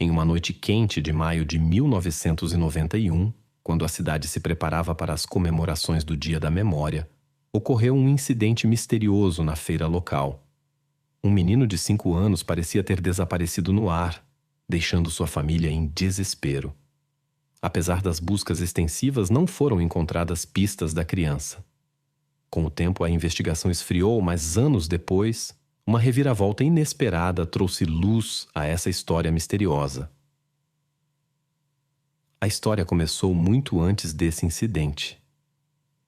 Em uma noite quente de maio de 1991, quando a cidade se preparava para as comemorações do Dia da Memória, ocorreu um incidente misterioso na feira local. Um menino de 5 anos parecia ter desaparecido no ar, deixando sua família em desespero. Apesar das buscas extensivas, não foram encontradas pistas da criança. Com o tempo, a investigação esfriou, mas anos depois, uma reviravolta inesperada trouxe luz a essa história misteriosa. A história começou muito antes desse incidente.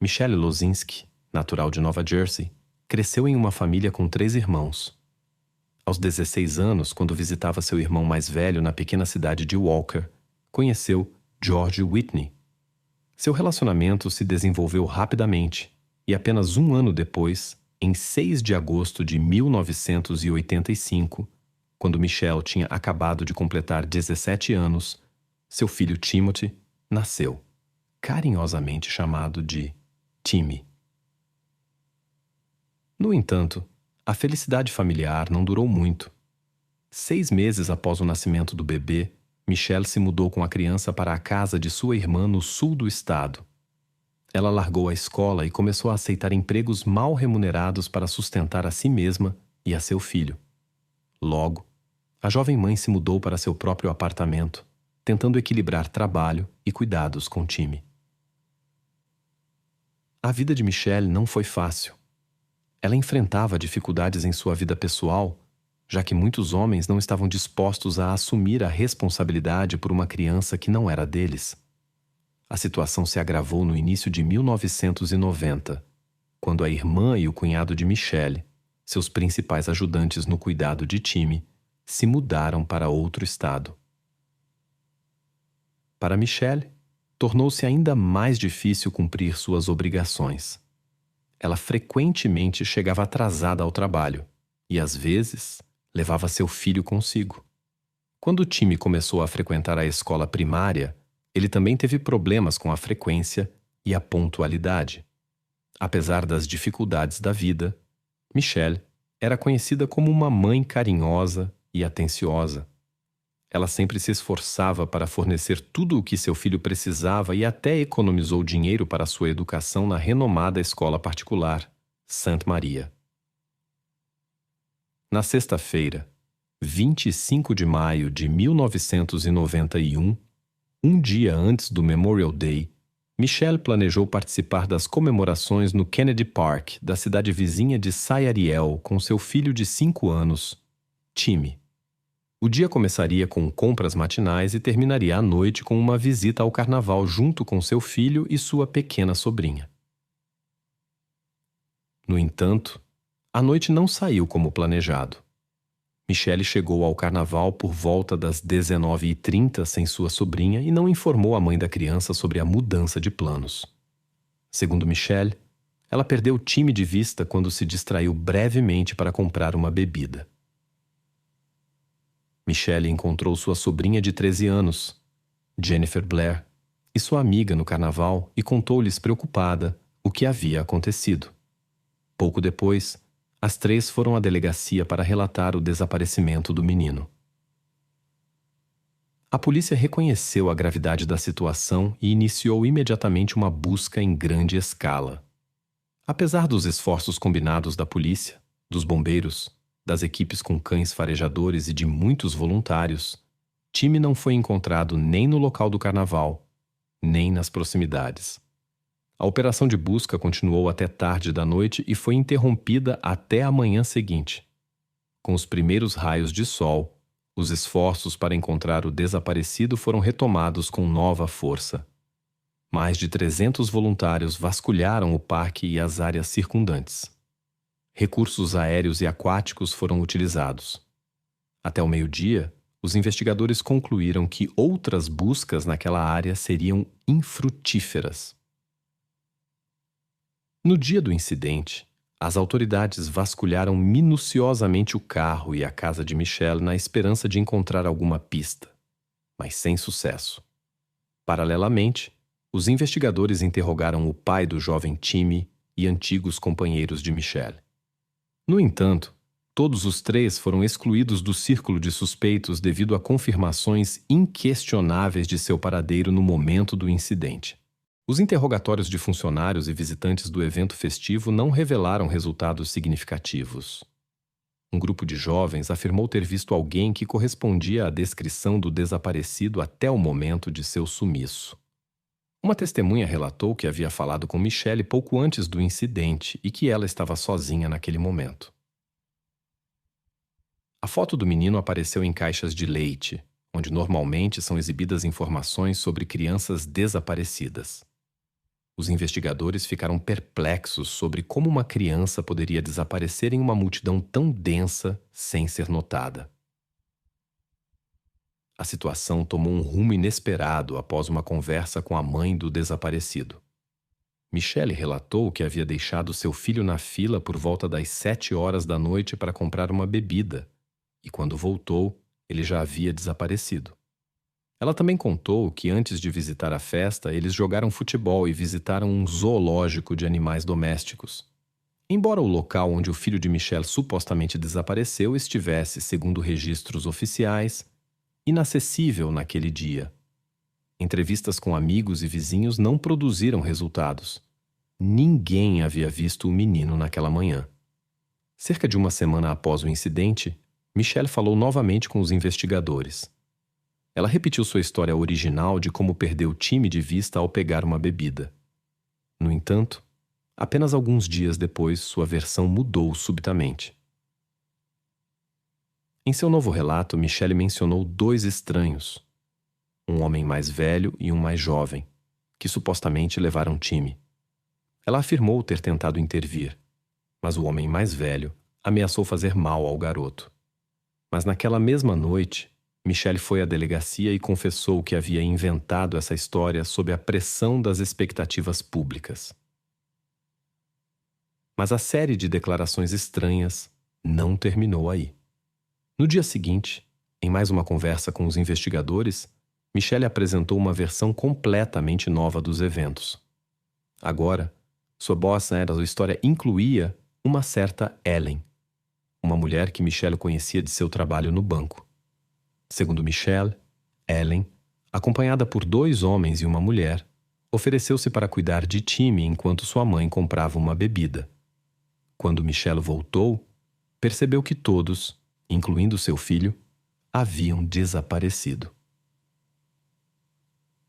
Michelle Lozinski, natural de Nova Jersey, cresceu em uma família com 3 irmãos. Aos 16 anos, quando visitava seu irmão mais velho na pequena cidade de Walker, conheceu George Whitney. Seu relacionamento se desenvolveu rapidamente e apenas um ano depois, em 6 de agosto de 1985, quando Michelle tinha acabado de completar 17 anos, seu filho Timothy nasceu, carinhosamente chamado de Timmy. No entanto, a felicidade familiar não durou muito. 6 meses após o nascimento do bebê, Michelle se mudou com a criança para a casa de sua irmã no sul do estado. Ela largou a escola e começou a aceitar empregos mal remunerados para sustentar a si mesma e a seu filho. Logo, a jovem mãe se mudou para seu próprio apartamento, tentando equilibrar trabalho e cuidados com Timmy. A vida de Michelle não foi fácil. Ela enfrentava dificuldades em sua vida pessoal, já que muitos homens não estavam dispostos a assumir a responsabilidade por uma criança que não era deles. A situação se agravou no início de 1990, quando a irmã e o cunhado de Michelle, seus principais ajudantes no cuidado de Timmy, se mudaram para outro estado. Para Michelle, tornou-se ainda mais difícil cumprir suas obrigações. Ela frequentemente chegava atrasada ao trabalho e, às vezes, levava seu filho consigo. Quando Timmy começou a frequentar a escola primária, ele também teve problemas com a frequência e a pontualidade. Apesar das dificuldades da vida, Michelle era conhecida como uma mãe carinhosa e atenciosa. Ela sempre se esforçava para fornecer tudo o que seu filho precisava e até economizou dinheiro para sua educação na renomada escola particular, St. Maria. Na sexta-feira, 25 de maio de 1991, um dia antes do Memorial Day, Michelle planejou participar das comemorações no Kennedy Park da cidade vizinha de Sayariel com seu filho de 5 anos, Timmy. O dia começaria com compras matinais e terminaria à noite com uma visita ao carnaval junto com seu filho e sua pequena sobrinha. No entanto, a noite não saiu como planejado. Michelle chegou ao carnaval por volta das 19h30 sem sua sobrinha e não informou a mãe da criança sobre a mudança de planos. Segundo Michelle, ela perdeu Timmy de vista quando se distraiu brevemente para comprar uma bebida. Michelle encontrou sua sobrinha de 13 anos, Jennifer Blair, e sua amiga no carnaval e contou-lhes preocupada o que havia acontecido. Pouco depois, as 3 foram à delegacia para relatar o desaparecimento do menino. A polícia reconheceu a gravidade da situação e iniciou imediatamente uma busca em grande escala. Apesar dos esforços combinados da polícia, dos bombeiros, das equipes com cães farejadores e de muitos voluntários, Timmy não foi encontrado nem no local do carnaval, nem nas proximidades. A operação de busca continuou até tarde da noite e foi interrompida até a manhã seguinte. Com os primeiros raios de sol, os esforços para encontrar o desaparecido foram retomados com nova força. Mais de 300 voluntários vasculharam o parque e as áreas circundantes. Recursos aéreos e aquáticos foram utilizados. Até o meio-dia, os investigadores concluíram que outras buscas naquela área seriam infrutíferas. No dia do incidente, as autoridades vasculharam minuciosamente o carro e a casa de Michelle na esperança de encontrar alguma pista, mas sem sucesso. Paralelamente, os investigadores interrogaram o pai do jovem Timmy e antigos companheiros de Michelle. No entanto, Todos os três foram excluídos do círculo de suspeitos devido a confirmações inquestionáveis de seu paradeiro no momento do incidente. Os interrogatórios de funcionários e visitantes do evento festivo não revelaram resultados significativos. Um grupo de jovens afirmou ter visto alguém que correspondia à descrição do desaparecido até o momento de seu sumiço. Uma testemunha relatou que havia falado com Michelle pouco antes do incidente e que ela estava sozinha naquele momento. A foto do menino apareceu em caixas de leite, onde normalmente são exibidas informações sobre crianças desaparecidas. Os investigadores ficaram perplexos sobre como uma criança poderia desaparecer em uma multidão tão densa sem ser notada. A situação tomou um rumo inesperado após uma conversa com a mãe do desaparecido. Michelle relatou que havia deixado seu filho na fila por volta das 7 horas da noite para comprar uma bebida, e quando voltou, ele já havia desaparecido. Ela também contou que antes de visitar a festa, eles jogaram futebol e visitaram um zoológico de animais domésticos. Embora o local onde o filho de Michelle supostamente desapareceu estivesse, segundo registros oficiais, inacessível naquele dia. Entrevistas com amigos e vizinhos não produziram resultados. Ninguém havia visto o menino naquela manhã. Cerca de uma semana após o incidente, Michelle falou novamente com os investigadores. Ela repetiu sua história original de como perdeu o time de vista ao pegar uma bebida. No entanto, apenas alguns dias depois, sua versão mudou subitamente. Em seu novo relato, Michelle mencionou 2 estranhos, um homem mais velho e um mais jovem, que supostamente levaram time. Ela afirmou ter tentado intervir, mas o homem mais velho ameaçou fazer mal ao garoto. Mas naquela mesma noite, Michelle foi à delegacia e confessou que havia inventado essa história sob a pressão das expectativas públicas. Mas a série de declarações estranhas não terminou aí. No dia seguinte, em mais uma conversa com os investigadores, Michelle apresentou uma versão completamente nova dos eventos. Agora, sua bossa era a história incluía uma certa Ellen, uma mulher que Michelle conhecia de seu trabalho no banco. Segundo Michelle, Ellen, acompanhada por 2 homens e uma mulher, ofereceu-se para cuidar de Timmy enquanto sua mãe comprava uma bebida. Quando Michelle voltou, percebeu que todos, incluindo seu filho, haviam desaparecido.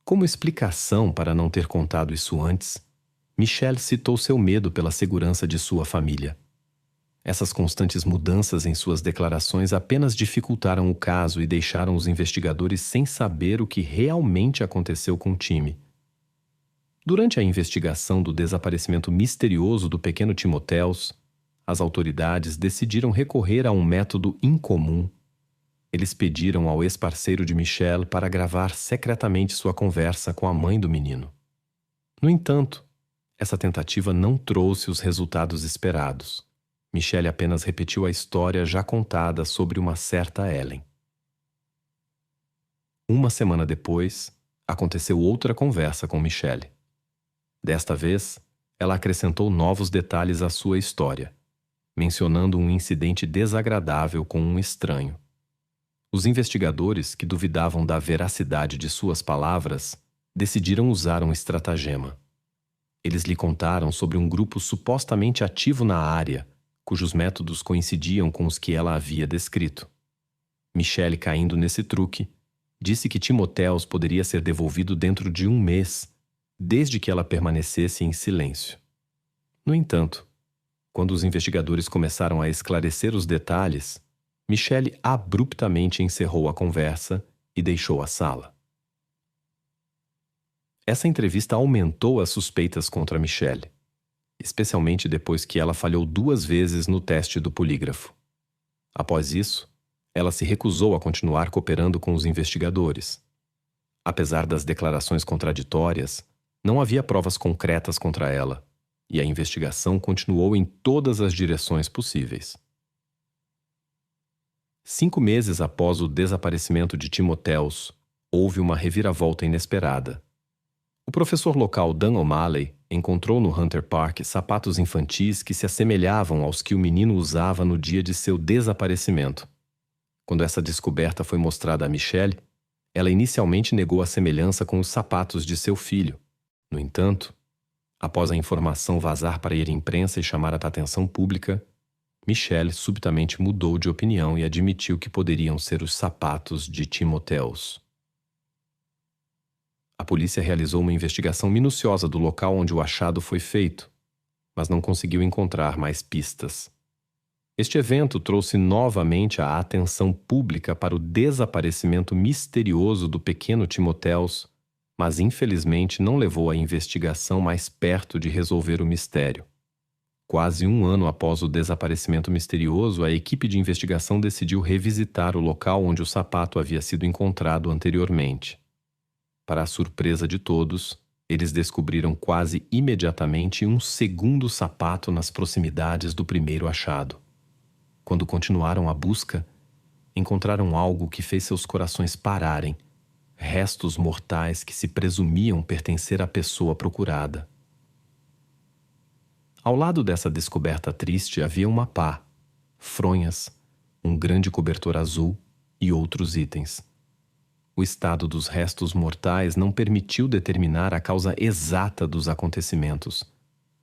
Como explicação para não ter contado isso antes, Michelle citou seu medo pela segurança de sua família. Essas constantes mudanças em suas declarações apenas dificultaram o caso e deixaram os investigadores sem saber o que realmente aconteceu com Timmy. Durante a investigação do desaparecimento misterioso do pequeno Timotheus, as autoridades decidiram recorrer a um método incomum. Eles pediram ao ex-parceiro de Michelle para gravar secretamente sua conversa com a mãe do menino. No entanto, essa tentativa não trouxe os resultados esperados. Michelle apenas repetiu a história já contada sobre uma certa Ellen. Uma semana depois, aconteceu outra conversa com Michelle. Desta vez, ela acrescentou novos detalhes à sua história, mencionando um incidente desagradável com um estranho. Os investigadores, que duvidavam da veracidade de suas palavras, decidiram usar um estratagema. Eles lhe contaram sobre um grupo supostamente ativo na área, cujos métodos coincidiam com os que ela havia descrito. Michelle, caindo nesse truque, disse que Timotheus poderia ser devolvido dentro de 1 mês, desde que ela permanecesse em silêncio. No entanto, quando os investigadores começaram a esclarecer os detalhes, Michelle abruptamente encerrou a conversa e deixou a sala. Essa entrevista aumentou as suspeitas contra Michelle, especialmente depois que ela falhou 2 vezes no teste do polígrafo. Após isso, ela se recusou a continuar cooperando com os investigadores. Apesar das declarações contraditórias, não havia provas concretas contra ela, e a investigação continuou em todas as direções possíveis. 5 meses após o desaparecimento de Timotheus, houve uma reviravolta inesperada. O professor local Dan O'Malley encontrou no Hunter Park sapatos infantis que se assemelhavam aos que o menino usava no dia de seu desaparecimento. Quando essa descoberta foi mostrada a Michelle, ela inicialmente negou a semelhança com os sapatos de seu filho. No entanto, após a informação vazar para ir à imprensa e chamar a atenção pública, Michelle subitamente mudou de opinião e admitiu que poderiam ser os sapatos de Timotheus. A polícia realizou uma investigação minuciosa do local onde o achado foi feito, mas não conseguiu encontrar mais pistas. Este evento trouxe novamente a atenção pública para o desaparecimento misterioso do pequeno Timotheus, mas infelizmente não levou a investigação mais perto de resolver o mistério. Quase um ano após o desaparecimento misterioso, a equipe de investigação decidiu revisitar o local onde o sapato havia sido encontrado anteriormente. Para a surpresa de todos, eles descobriram quase imediatamente um segundo sapato nas proximidades do primeiro achado. Quando continuaram a busca, encontraram algo que fez seus corações pararem, restos mortais que se presumiam pertencer à pessoa procurada. Ao lado dessa descoberta triste havia uma pá, fronhas, um grande cobertor azul e outros itens. O estado dos restos mortais não permitiu determinar a causa exata dos acontecimentos,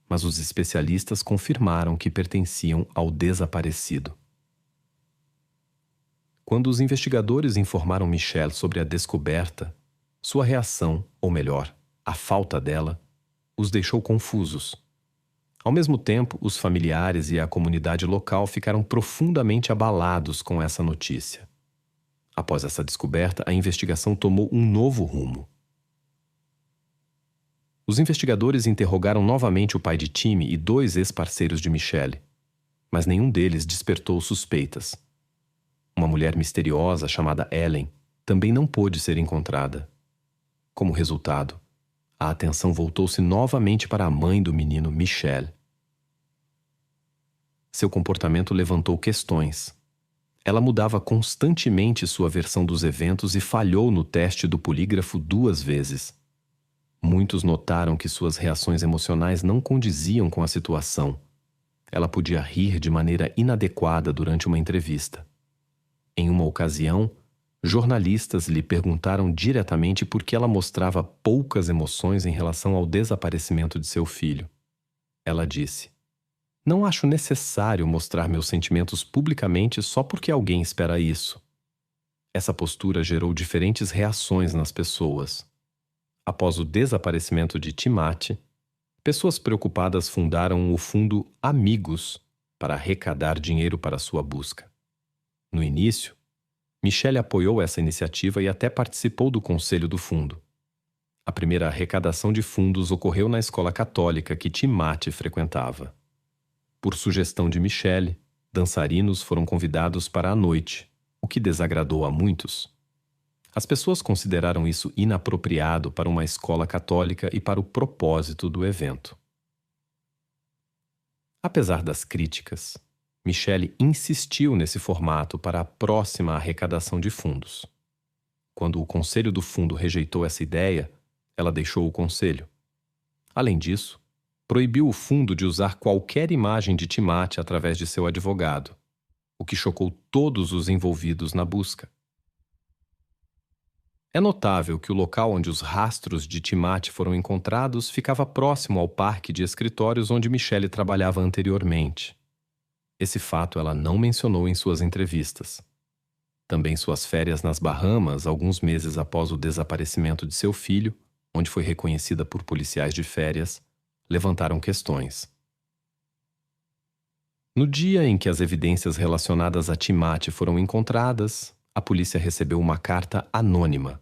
mas os especialistas confirmaram que pertenciam ao desaparecido. Quando os investigadores informaram Michelle sobre a descoberta, sua reação, ou melhor, a falta dela, os deixou confusos. Ao mesmo tempo, os familiares e a comunidade local ficaram profundamente abalados com essa notícia. Após essa descoberta, a investigação tomou um novo rumo. Os investigadores interrogaram novamente o pai de Timmy e 2 ex-parceiros de Michelle, mas nenhum deles despertou suspeitas. Uma mulher misteriosa chamada Ellen também não pôde ser encontrada. Como resultado, a atenção voltou-se novamente para a mãe do menino, Michelle. Seu comportamento levantou questões. Ela mudava constantemente sua versão dos eventos e falhou no teste do polígrafo 2 vezes. Muitos notaram que suas reações emocionais não condiziam com a situação. Ela podia rir de maneira inadequada durante uma entrevista. Em uma ocasião, jornalistas lhe perguntaram diretamente por que ela mostrava poucas emoções em relação ao desaparecimento de seu filho. Ela disse: "Não acho necessário mostrar meus sentimentos publicamente só porque alguém espera isso." Essa postura gerou diferentes reações nas pessoas. Após o desaparecimento de Timate, pessoas preocupadas fundaram o fundo Amigos para arrecadar dinheiro para sua busca. No início, Michelle apoiou essa iniciativa e até participou do conselho do fundo. A primeira arrecadação de fundos ocorreu na escola católica que Timate frequentava. Por sugestão de Michelle, dançarinos foram convidados para a noite, o que desagradou a muitos. As pessoas consideraram isso inapropriado para uma escola católica e para o propósito do evento. Apesar das críticas, Michelle insistiu nesse formato para a próxima arrecadação de fundos. Quando o conselho do fundo rejeitou essa ideia, ela deixou o conselho. Além disso, proibiu o fundo de usar qualquer imagem de Timate através de seu advogado, o que chocou todos os envolvidos na busca. É notável que o local onde os rastros de Timate foram encontrados ficava próximo ao parque de escritórios onde Michelle trabalhava anteriormente. Esse fato ela não mencionou em suas entrevistas. Também suas férias nas Bahamas, alguns meses após o desaparecimento de seu filho, onde foi reconhecida por policiais de férias, levantaram questões. No dia em que as evidências relacionadas a Timate foram encontradas, a polícia recebeu uma carta anônima.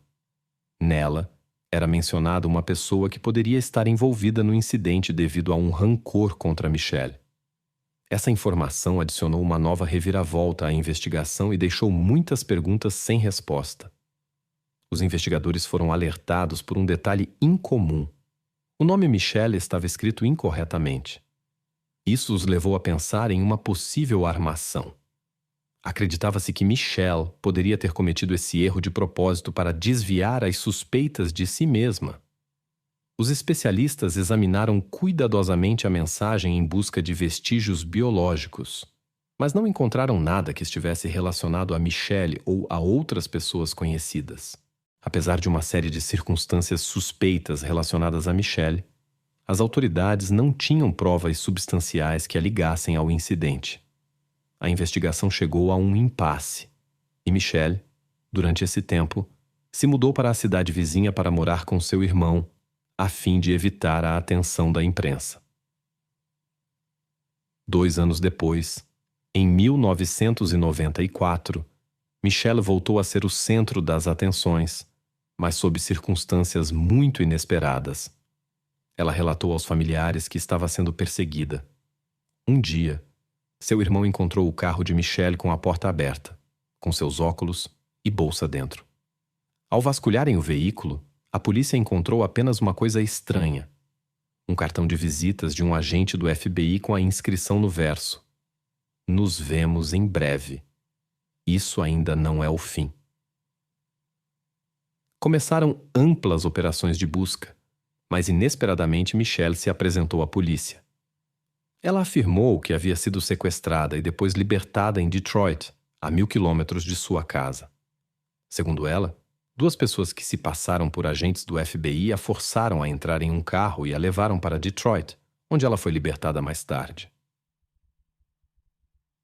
Nela, era mencionada uma pessoa que poderia estar envolvida no incidente devido a um rancor contra Michelle. Essa informação adicionou uma nova reviravolta à investigação e deixou muitas perguntas sem resposta. Os investigadores foram alertados por um detalhe incomum. O nome Michelle estava escrito incorretamente. Isso os levou a pensar em uma possível armação. Acreditava-se que Michelle poderia ter cometido esse erro de propósito para desviar as suspeitas de si mesma. Os especialistas examinaram cuidadosamente a mensagem em busca de vestígios biológicos, mas não encontraram nada que estivesse relacionado a Michelle ou a outras pessoas conhecidas. Apesar de uma série de circunstâncias suspeitas relacionadas a Michelle, as autoridades não tinham provas substanciais que a ligassem ao incidente. A investigação chegou a um impasse, e Michelle, durante esse tempo, se mudou para a cidade vizinha para morar com seu irmão, a fim de evitar a atenção da imprensa. 2 anos depois, em 1994, Michelle voltou a ser o centro das atenções, mas sob circunstâncias muito inesperadas. Ela relatou aos familiares que estava sendo perseguida. Um dia, seu irmão encontrou o carro de Michelle com a porta aberta, com seus óculos e bolsa dentro. Ao vasculharem o veículo, a polícia encontrou apenas uma coisa estranha: um cartão de visitas de um agente do FBI com a inscrição no verso: "Nos vemos em breve. Isso ainda não é o fim." Começaram amplas operações de busca, mas inesperadamente Michelle se apresentou à polícia. Ela afirmou que havia sido sequestrada e depois libertada em Detroit, a 1.000 quilômetros de sua casa. Segundo ela, 2 pessoas que se passaram por agentes do FBI a forçaram a entrar em um carro e a levaram para Detroit, onde ela foi libertada mais tarde.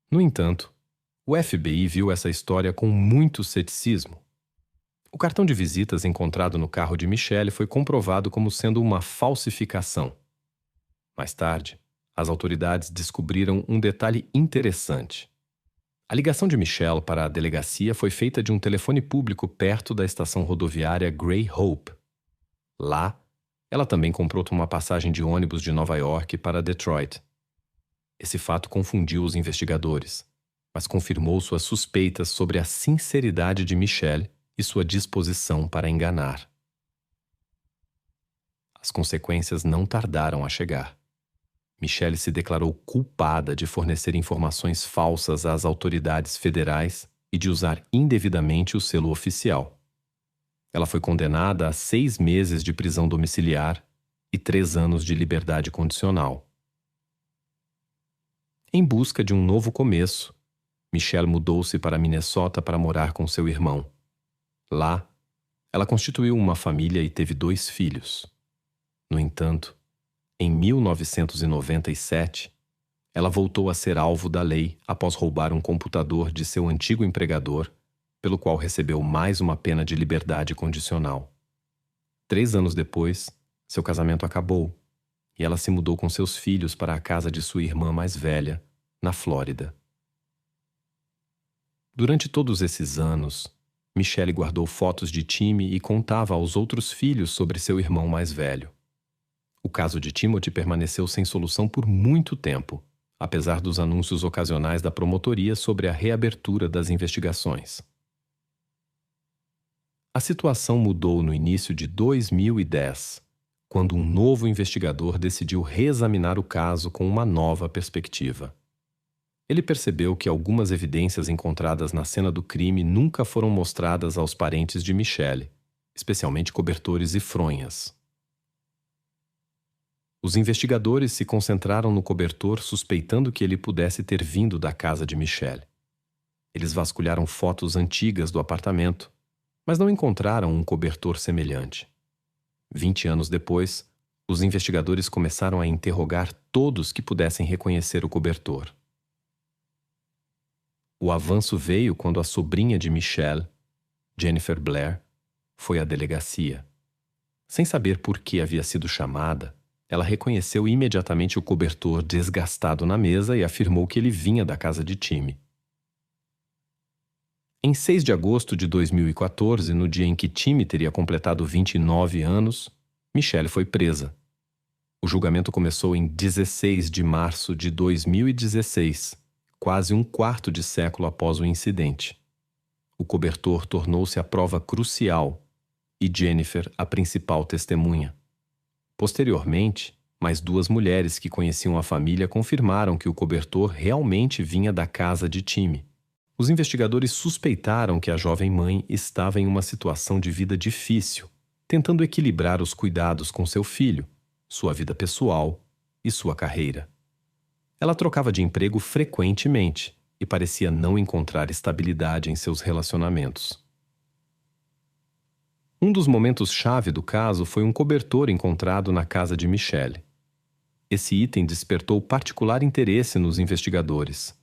No entanto, o FBI viu essa história com muito ceticismo. O cartão de visitas encontrado no carro de Michelle foi comprovado como sendo uma falsificação. Mais tarde, as autoridades descobriram um detalhe interessante. A ligação de Michelle para a delegacia foi feita de um telefone público perto da estação rodoviária Gray Hope. Lá, ela também comprou uma passagem de ônibus de Nova York para Detroit. Esse fato confundiu os investigadores, mas confirmou suas suspeitas sobre a sinceridade de Michelle e sua disposição para enganar. As consequências não tardaram a chegar. Michelle se declarou culpada de fornecer informações falsas às autoridades federais e de usar indevidamente o selo oficial. Ela foi condenada a 6 meses de prisão domiciliar e 3 anos de liberdade condicional. Em busca de um novo começo, Michelle mudou-se para Minnesota para morar com seu irmão. Lá, ela constituiu uma família e teve 2 filhos. No entanto, em 1997, ela voltou a ser alvo da lei após roubar um computador de seu antigo empregador, pelo qual recebeu mais uma pena de liberdade condicional. 3 anos depois, seu casamento acabou e ela se mudou com seus filhos para a casa de sua irmã mais velha, na Flórida. Durante todos esses anos, Michelle guardou fotos de Timmy e contava aos outros filhos sobre seu irmão mais velho. O caso de Timothy permaneceu sem solução por muito tempo, apesar dos anúncios ocasionais da promotoria sobre a reabertura das investigações. A situação mudou no início de 2010, quando um novo investigador decidiu reexaminar o caso com uma nova perspectiva. Ele percebeu que algumas evidências encontradas na cena do crime nunca foram mostradas aos parentes de Michelle, especialmente cobertores e fronhas. Os investigadores se concentraram no cobertor suspeitando que ele pudesse ter vindo da casa de Michelle. Eles vasculharam fotos antigas do apartamento, mas não encontraram um cobertor semelhante. 20 anos depois, os investigadores começaram a interrogar todos que pudessem reconhecer o cobertor. O avanço veio quando a sobrinha de Michelle, Jennifer Blair, foi à delegacia. Sem saber por que havia sido chamada, ela reconheceu imediatamente o cobertor desgastado na mesa e afirmou que ele vinha da casa de Timmy. Em 6 de agosto de 2014, no dia em que Timmy teria completado 29 anos, Michelle foi presa. O julgamento começou em 16 de março de 2016, quase um quarto de século após o incidente. O cobertor tornou-se a prova crucial e Jennifer a principal testemunha. Posteriormente, mais 2 mulheres que conheciam a família confirmaram que o cobertor realmente vinha da casa de Timmy. Os investigadores suspeitaram que a jovem mãe estava em uma situação de vida difícil tentando equilibrar os cuidados com seu filho, sua vida pessoal e sua carreira. Ela trocava de emprego frequentemente e parecia não encontrar estabilidade em seus relacionamentos. Um dos momentos-chave do caso foi um cobertor encontrado na casa de Michelle. Esse item despertou particular interesse nos investigadores.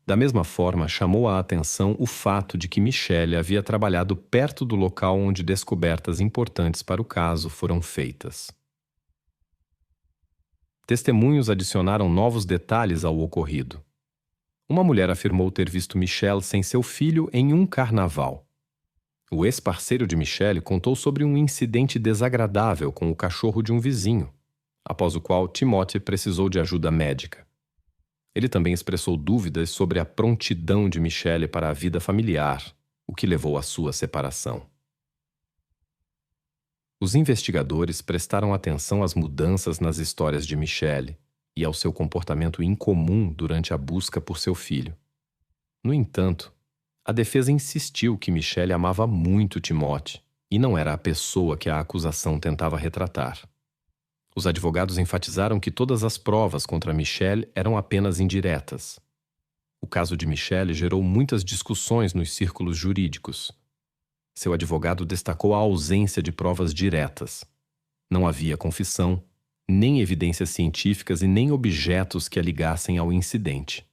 Da mesma forma, chamou a atenção o fato de que Michelle havia trabalhado perto do local onde descobertas importantes para o caso foram feitas. Testemunhos adicionaram novos detalhes ao ocorrido. Uma mulher afirmou ter visto Michelle sem seu filho em um carnaval. O ex-parceiro de Michelle contou sobre um incidente desagradável com o cachorro de um vizinho, após o qual Timothy precisou de ajuda médica. Ele também expressou dúvidas sobre a prontidão de Michelle para a vida familiar, o que levou à sua separação. Os investigadores prestaram atenção às mudanças nas histórias de Michelle e ao seu comportamento incomum durante a busca por seu filho. No entanto, a defesa insistiu que Michelle amava muito Timothy e não era a pessoa que a acusação tentava retratar. Os advogados enfatizaram que todas as provas contra Michelle eram apenas indiretas. O caso de Michelle gerou muitas discussões nos círculos jurídicos. Seu advogado destacou a ausência de provas diretas. Não havia confissão, nem evidências científicas e nem objetos que a ligassem ao incidente.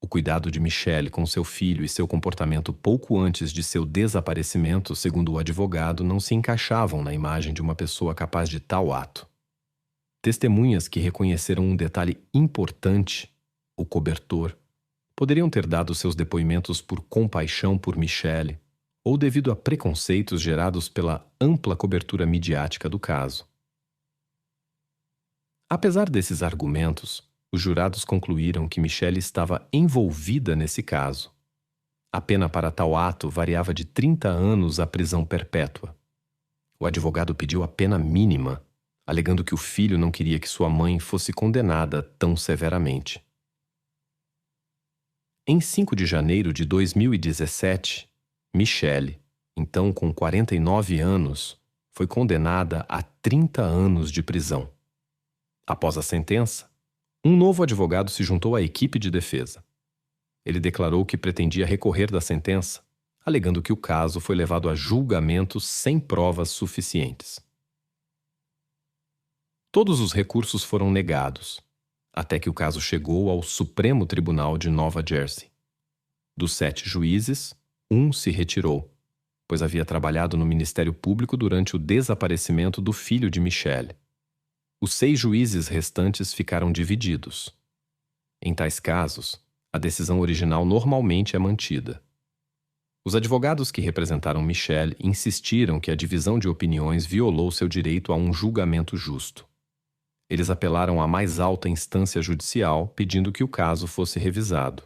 O cuidado de Michelle com seu filho e seu comportamento pouco antes de seu desaparecimento, segundo o advogado, não se encaixavam na imagem de uma pessoa capaz de tal ato. Testemunhas que reconheceram um detalhe importante, o cobertor, poderiam ter dado seus depoimentos por compaixão por Michelle ou devido a preconceitos gerados pela ampla cobertura midiática do caso. Apesar desses argumentos, os jurados concluíram que Michelle estava envolvida nesse caso. A pena para tal ato variava de 30 anos à prisão perpétua. O advogado pediu a pena mínima, alegando que o filho não queria que sua mãe fosse condenada tão severamente. Em 5 de janeiro de 2017, Michelle, então com 49 anos, foi condenada a 30 anos de prisão. Após a sentença, um novo advogado se juntou à equipe de defesa. Ele declarou que pretendia recorrer da sentença, alegando que o caso foi levado a julgamento sem provas suficientes. Todos os recursos foram negados, até que o caso chegou ao Supremo Tribunal de Nova Jersey. Dos 7 juízes, um se retirou, pois havia trabalhado no Ministério Público durante o desaparecimento do filho de Michelle. Os 6 juízes restantes ficaram divididos. Em tais casos, a decisão original normalmente é mantida. Os advogados que representaram Michelle insistiram que a divisão de opiniões violou seu direito a um julgamento justo. Eles apelaram à mais alta instância judicial, pedindo que o caso fosse revisado.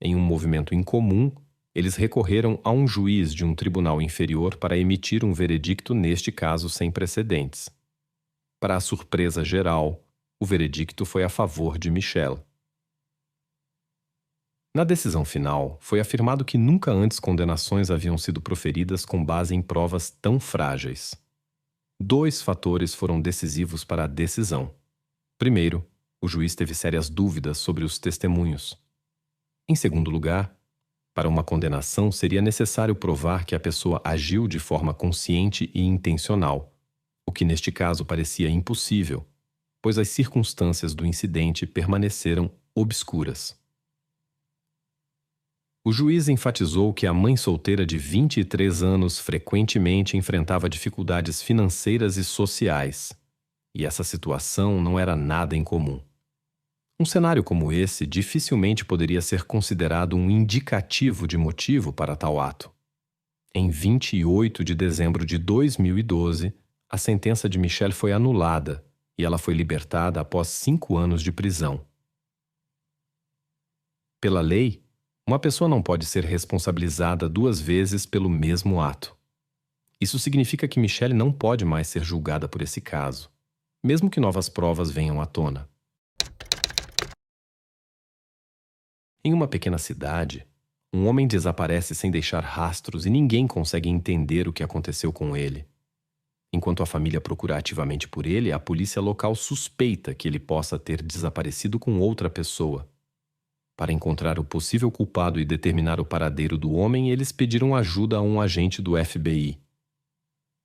Em um movimento incomum, eles recorreram a um juiz de um tribunal inferior para emitir um veredicto neste caso sem precedentes. Para a surpresa geral, o veredicto foi a favor de Michelle. Na decisão final, foi afirmado que nunca antes condenações haviam sido proferidas com base em provas tão frágeis. 2 fatores foram decisivos para a decisão. Primeiro, o juiz teve sérias dúvidas sobre os testemunhos. Em segundo lugar, para uma condenação seria necessário provar que a pessoa agiu de forma consciente e intencional, o que neste caso parecia impossível, pois as circunstâncias do incidente permaneceram obscuras. O juiz enfatizou que a mãe solteira de 23 anos frequentemente enfrentava dificuldades financeiras e sociais, e essa situação não era nada incomum. Um cenário como esse dificilmente poderia ser considerado um indicativo de motivo para tal ato. Em 28 de dezembro de 2012, a sentença de Michelle foi anulada e ela foi libertada após 5 anos de prisão. Pela lei, uma pessoa não pode ser responsabilizada 2 vezes pelo mesmo ato. Isso significa que Michelle não pode mais ser julgada por esse caso, mesmo que novas provas venham à tona. Em uma pequena cidade, um homem desaparece sem deixar rastros e ninguém consegue entender o que aconteceu com ele. Enquanto a família procura ativamente por ele, a polícia local suspeita que ele possa ter desaparecido com outra pessoa. Para encontrar o possível culpado e determinar o paradeiro do homem, eles pediram ajuda a um agente do FBI.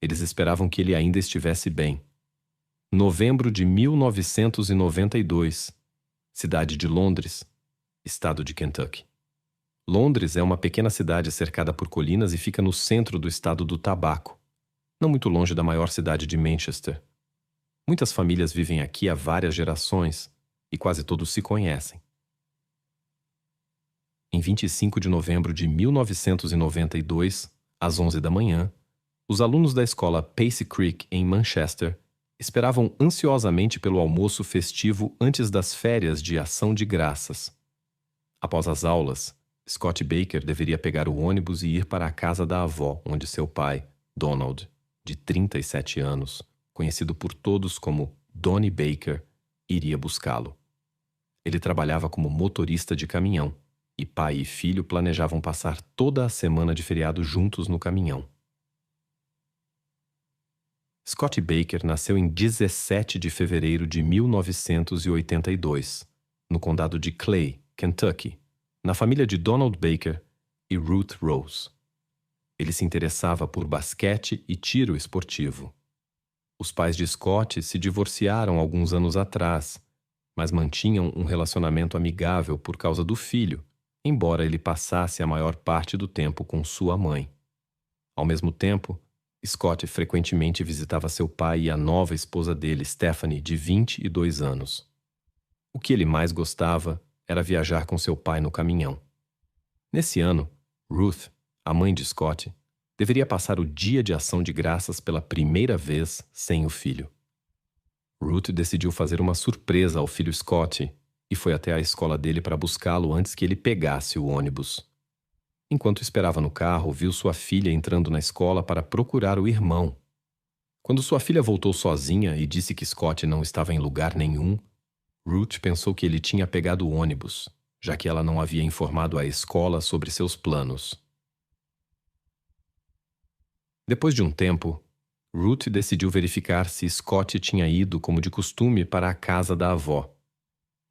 Eles esperavam que ele ainda estivesse bem. Novembro de 1992, cidade de Londres, estado de Kentucky. Londres é uma pequena cidade cercada por colinas e fica no centro do estado do tabaco, não muito longe da maior cidade de Manchester. Muitas famílias vivem aqui há várias gerações e quase todos se conhecem. Em 25 de novembro de 1992, às 11 da manhã, os alunos da escola Pace Creek, em Manchester, esperavam ansiosamente pelo almoço festivo antes das férias de Ação de Graças. Após as aulas, Scott Baker deveria pegar o ônibus e ir para a casa da avó, onde seu pai, Donald, de 37 anos, conhecido por todos como Donnie Baker, iria buscá-lo. Ele trabalhava como motorista de caminhão, e pai e filho planejavam passar toda a semana de feriado juntos no caminhão. Scott Baker nasceu em 17 de fevereiro de 1982, no condado de Clay, Kentucky, na família de Donald Baker e Ruth Rose. Ele se interessava por basquete e tiro esportivo. Os pais de Scott se divorciaram alguns anos atrás, mas mantinham um relacionamento amigável por causa do filho, embora ele passasse a maior parte do tempo com sua mãe. Ao mesmo tempo, Scott frequentemente visitava seu pai e a nova esposa dele, Stephanie, de 22 anos. O que ele mais gostava era viajar com seu pai no caminhão. Nesse ano, Ruth, a mãe de Scott, deveria passar o dia de Ação de Graças pela primeira vez sem o filho. Ruth decidiu fazer uma surpresa ao filho Scott e foi até a escola dele para buscá-lo antes que ele pegasse o ônibus. Enquanto esperava no carro, viu sua filha entrando na escola para procurar o irmão. Quando sua filha voltou sozinha e disse que Scott não estava em lugar nenhum, Ruth pensou que ele tinha pegado o ônibus, já que ela não havia informado a escola sobre seus planos. Depois de um tempo, Ruth decidiu verificar se Scott tinha ido, como de costume, para a casa da avó.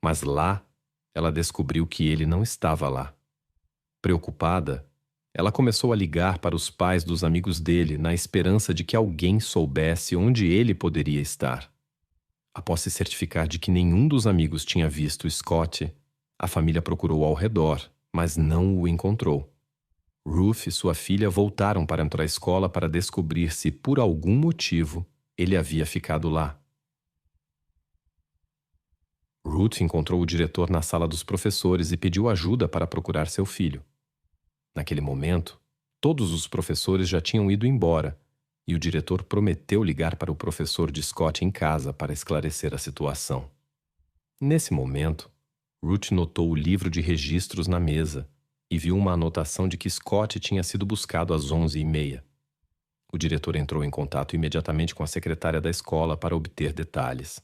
Mas lá, ela descobriu que ele não estava lá. Preocupada, ela começou a ligar para os pais dos amigos dele na esperança de que alguém soubesse onde ele poderia estar. Após se certificar de que nenhum dos amigos tinha visto Scott, a família procurou ao redor, mas não o encontrou. Ruth e sua filha voltaram para a escola para descobrir se, por algum motivo, ele havia ficado lá. Ruth encontrou o diretor na sala dos professores e pediu ajuda para procurar seu filho. Naquele momento, todos os professores já tinham ido embora e o diretor prometeu ligar para o professor de Scott em casa para esclarecer a situação. Nesse momento, Ruth notou o livro de registros na mesa e viu uma anotação de que Scott tinha sido buscado às 11h30. O diretor entrou em contato imediatamente com a secretária da escola para obter detalhes.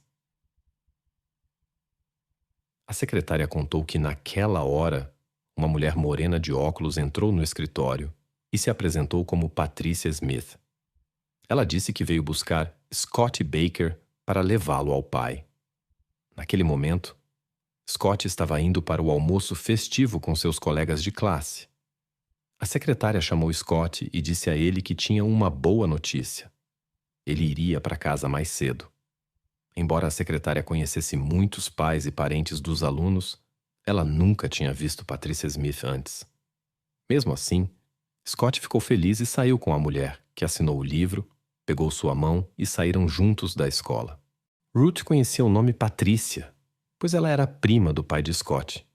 A secretária contou que naquela hora, uma mulher morena de óculos entrou no escritório e se apresentou como Patricia Smith. Ela disse que veio buscar Scott Baker para levá-lo ao pai. Naquele momento, Scott estava indo para o almoço festivo com seus colegas de classe. A secretária chamou Scott e disse a ele que tinha uma boa notícia. Ele iria para casa mais cedo. Embora a secretária conhecesse muitos pais e parentes dos alunos, ela nunca tinha visto Patricia Smith antes. Mesmo assim, Scott ficou feliz e saiu com a mulher, que assinou o livro, pegou sua mão e saíram juntos da escola. Ruth conhecia o nome Patrícia, pois ela era prima do pai de Scott.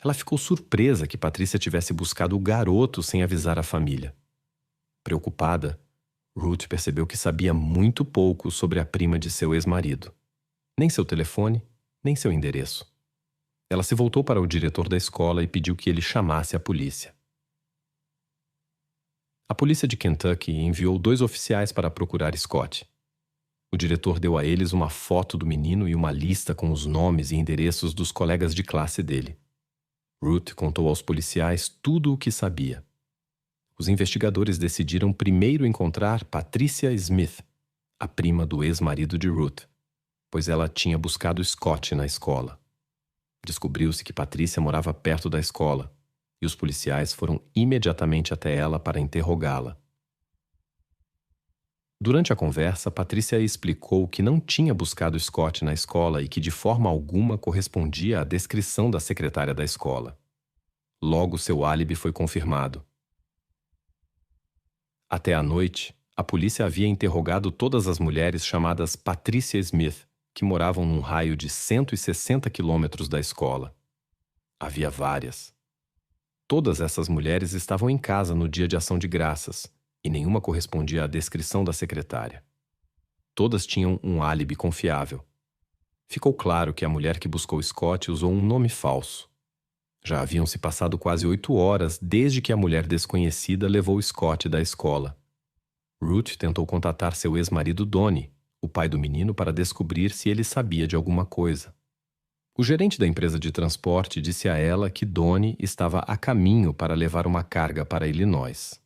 Ela ficou surpresa que Patrícia tivesse buscado o garoto sem avisar a família. Preocupada, Ruth percebeu que sabia muito pouco sobre a prima de seu ex-marido. Nem seu telefone, nem seu endereço. Ela se voltou para o diretor da escola e pediu que ele chamasse a polícia. A polícia de Kentucky enviou 2 oficiais para procurar Scott. O diretor deu a eles uma foto do menino e uma lista com os nomes e endereços dos colegas de classe dele. Ruth contou aos policiais tudo o que sabia. Os investigadores decidiram primeiro encontrar Patricia Smith, a prima do ex-marido de Ruth, pois ela tinha buscado Scott na escola. Descobriu-se que Patrícia morava perto da escola, e os policiais foram imediatamente até ela para interrogá-la. Durante a conversa, Patrícia explicou que não tinha buscado Scott na escola e que de forma alguma correspondia à descrição da secretária da escola. Logo, seu álibi foi confirmado. Até à noite, a polícia havia interrogado todas as mulheres chamadas Patricia Smith, que moravam num raio de 160 quilômetros da escola. Havia várias. Todas essas mulheres estavam em casa no dia de ação de graças, e nenhuma correspondia à descrição da secretária. Todas tinham um álibi confiável. Ficou claro que a mulher que buscou Scott usou um nome falso. Já haviam se passado quase 8 horas desde que a mulher desconhecida levou Scott da escola. Ruth tentou contatar seu ex-marido Donnie, o pai do menino, para descobrir se ele sabia de alguma coisa. O gerente da empresa de transporte disse a ela que Donnie estava a caminho para levar uma carga para Illinois.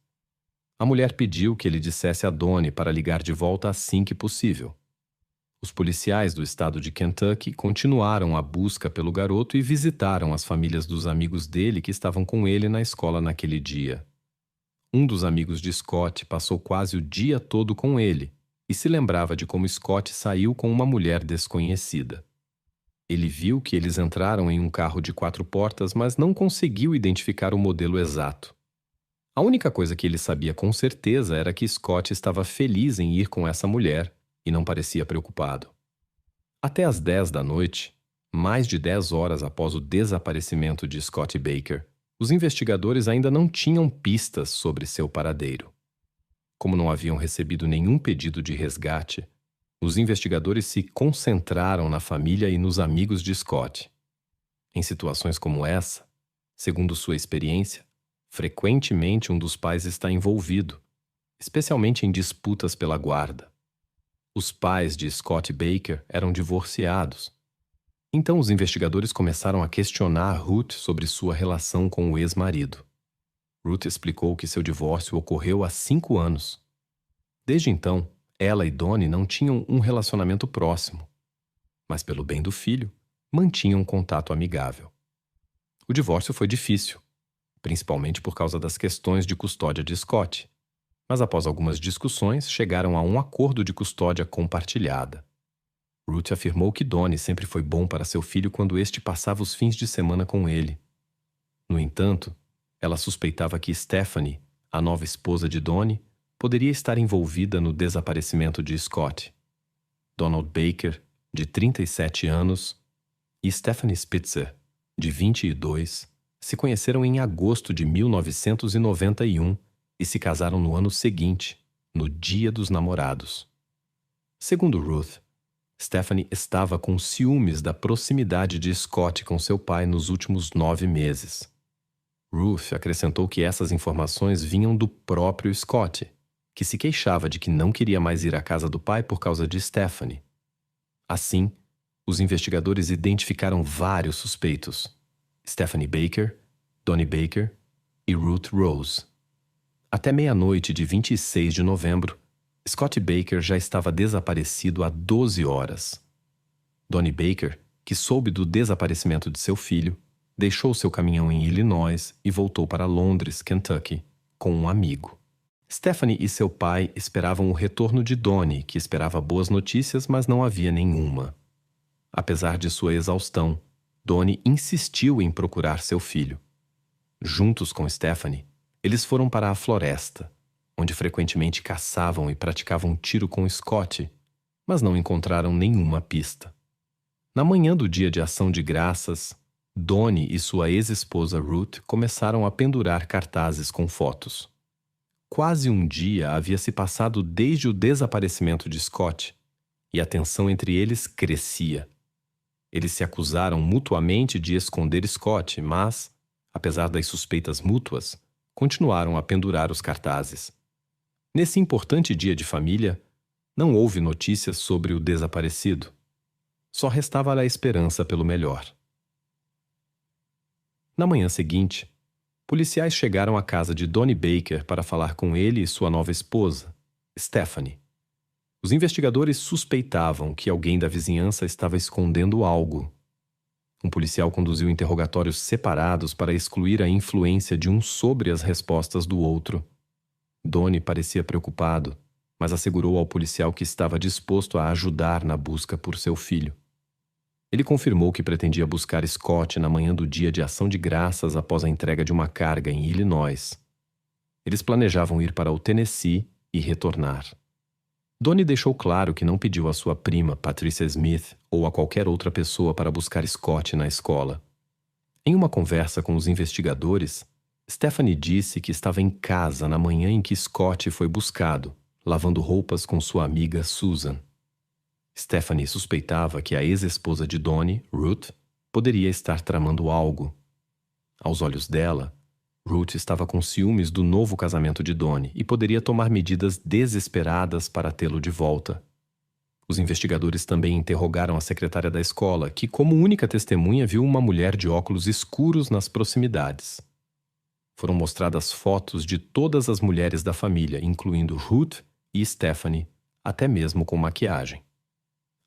A mulher pediu que ele dissesse a Donnie para ligar de volta assim que possível. Os policiais do estado de Kentucky continuaram a busca pelo garoto e visitaram as famílias dos amigos dele que estavam com ele na escola naquele dia. Um dos amigos de Scott passou quase o dia todo com ele e se lembrava de como Scott saiu com uma mulher desconhecida. Ele viu que eles entraram em um carro de 4 portas, mas não conseguiu identificar o modelo exato. A única coisa que ele sabia com certeza era que Scott estava feliz em ir com essa mulher e não parecia preocupado. Até às 10 da noite, mais de 10 horas após o desaparecimento de Scott Baker, os investigadores ainda não tinham pistas sobre seu paradeiro. Como não haviam recebido nenhum pedido de resgate, os investigadores se concentraram na família e nos amigos de Scott. Em situações como essa, segundo sua experiência, frequentemente um dos pais está envolvido, especialmente em disputas pela guarda. Os pais de Scott Baker eram divorciados. Então os investigadores começaram a questionar Ruth sobre sua relação com o ex-marido. Ruth explicou que seu divórcio ocorreu há 5 anos. Desde então, ela e Donnie não tinham um relacionamento próximo, mas pelo bem do filho, mantinham um contato amigável. O divórcio foi difícil, principalmente por causa das questões de custódia de Scott, mas após algumas discussões chegaram a um acordo de custódia compartilhada. Ruth afirmou que Donnie sempre foi bom para seu filho quando este passava os fins de semana com ele. No entanto, ela suspeitava que Stephanie, a nova esposa de Donnie, poderia estar envolvida no desaparecimento de Scott. Donald Baker, de 37 anos, e Stephanie Spitzer, de 22, se conheceram em agosto de 1991 e se casaram no ano seguinte, no Dia dos Namorados. Segundo Ruth, Stephanie estava com ciúmes da proximidade de Scott com seu pai nos últimos 9 meses. Ruth acrescentou que essas informações vinham do próprio Scott, que se queixava de que não queria mais ir à casa do pai por causa de Stephanie. Assim, os investigadores identificaram vários suspeitos: Stephanie Baker, Donnie Baker e Ruth Rose. Até meia-noite de 26 de novembro, Scott Baker já estava desaparecido há 12 horas. Donnie Baker, que soube do desaparecimento de seu filho, deixou seu caminhão em Illinois e voltou para Londres, Kentucky, com um amigo. Stephanie e seu pai esperavam o retorno de Donnie, que esperava boas notícias, mas não havia nenhuma. Apesar de sua exaustão, Donnie insistiu em procurar seu filho. Juntos com Stephanie, eles foram para a floresta, onde frequentemente caçavam e praticavam tiro com Scott, mas não encontraram nenhuma pista. Na manhã do dia de ação de graças, Donnie e sua ex-esposa Ruth começaram a pendurar cartazes com fotos. Quase um dia havia se passado desde o desaparecimento de Scott, e a tensão entre eles crescia. Eles se acusaram mutuamente de esconder Scott, mas, apesar das suspeitas mútuas, continuaram a pendurar os cartazes. Nesse importante dia de família, não houve notícias sobre o desaparecido. Só restava a esperança pelo melhor. Na manhã seguinte, policiais chegaram à casa de Donnie Baker para falar com ele e sua nova esposa, Stephanie. Os investigadores suspeitavam que alguém da vizinhança estava escondendo algo. Um policial conduziu interrogatórios separados para excluir a influência de um sobre as respostas do outro. Donnie parecia preocupado, mas assegurou ao policial que estava disposto a ajudar na busca por seu filho. Ele confirmou que pretendia buscar Scott na manhã do dia de ação de graças após a entrega de uma carga em Illinois. Eles planejavam ir para o Tennessee e retornar. Donnie deixou claro que não pediu à sua prima, Patricia Smith, ou a qualquer outra pessoa para buscar Scott na escola. Em uma conversa com os investigadores, Stephanie disse que estava em casa na manhã em que Scott foi buscado, lavando roupas com sua amiga Susan. Stephanie suspeitava que a ex-esposa de Donnie, Ruth, poderia estar tramando algo. Aos olhos dela, Ruth estava com ciúmes do novo casamento de Donnie e poderia tomar medidas desesperadas para tê-lo de volta. Os investigadores também interrogaram a secretária da escola, que, como única testemunha, viu uma mulher de óculos escuros nas proximidades. Foram mostradas fotos de todas as mulheres da família, incluindo Ruth e Stephanie, até mesmo com maquiagem.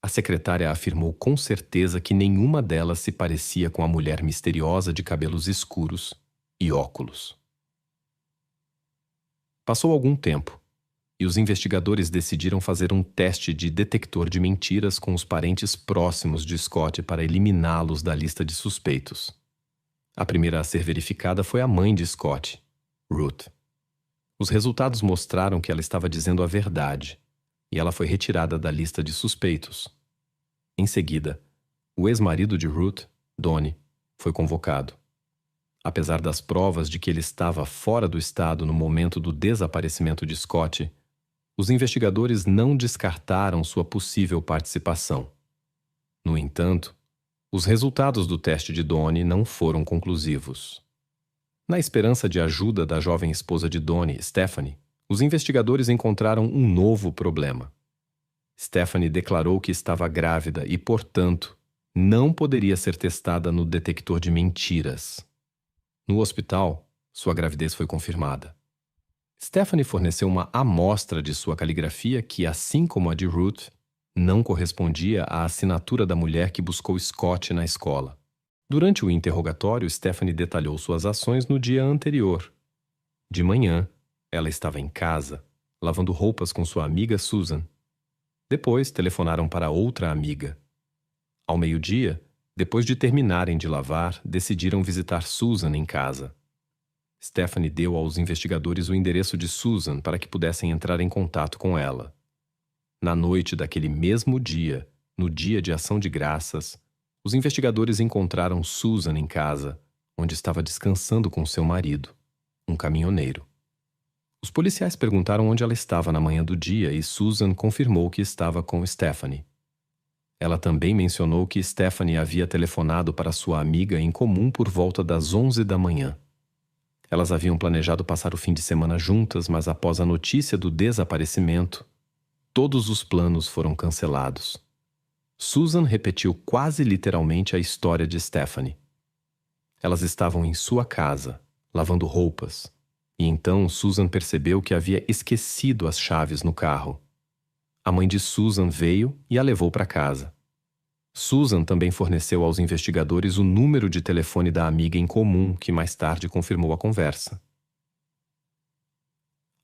A secretária afirmou com certeza que nenhuma delas se parecia com a mulher misteriosa de cabelos escuros e óculos. Passou algum tempo, e os investigadores decidiram fazer um teste de detector de mentiras com os parentes próximos de Scott para eliminá-los da lista de suspeitos. A primeira a ser verificada foi a mãe de Scott, Ruth. Os resultados mostraram que ela estava dizendo a verdade, e ela foi retirada da lista de suspeitos. Em seguida, o ex-marido de Ruth, Donnie, foi convocado. Apesar das provas de que ele estava fora do estado no momento do desaparecimento de Scott, os investigadores não descartaram sua possível participação. No entanto, os resultados do teste de Donnie não foram conclusivos. Na esperança de ajuda da jovem esposa de Donnie, Stephanie, os investigadores encontraram um novo problema. Stephanie declarou que estava grávida e, portanto, não poderia ser testada no detector de mentiras. No hospital, sua gravidez foi confirmada. Stephanie forneceu uma amostra de sua caligrafia que, assim como a de Ruth, não correspondia à assinatura da mulher que buscou Scott na escola. Durante o interrogatório, Stephanie detalhou suas ações no dia anterior. De manhã, ela estava em casa, lavando roupas com sua amiga Susan. Depois, telefonaram para outra amiga. Ao meio-dia, depois de terminarem de lavar, decidiram visitar Susan em casa. Stephanie deu aos investigadores o endereço de Susan para que pudessem entrar em contato com ela. Na noite daquele mesmo dia, no dia de ação de graças, os investigadores encontraram Susan em casa, onde estava descansando com seu marido, um caminhoneiro. Os policiais perguntaram onde ela estava na manhã do dia e Susan confirmou que estava com Stephanie. Ela também mencionou que Stephanie havia telefonado para sua amiga em comum por volta das 11 da manhã. Elas haviam planejado passar o fim de semana juntas, mas após a notícia do desaparecimento, todos os planos foram cancelados. Susan repetiu quase literalmente a história de Stephanie. Elas estavam em sua casa, lavando roupas, e então Susan percebeu que havia esquecido as chaves no carro. A mãe de Susan veio e a levou para casa. Susan também forneceu aos investigadores o número de telefone da amiga em comum, que mais tarde confirmou a conversa.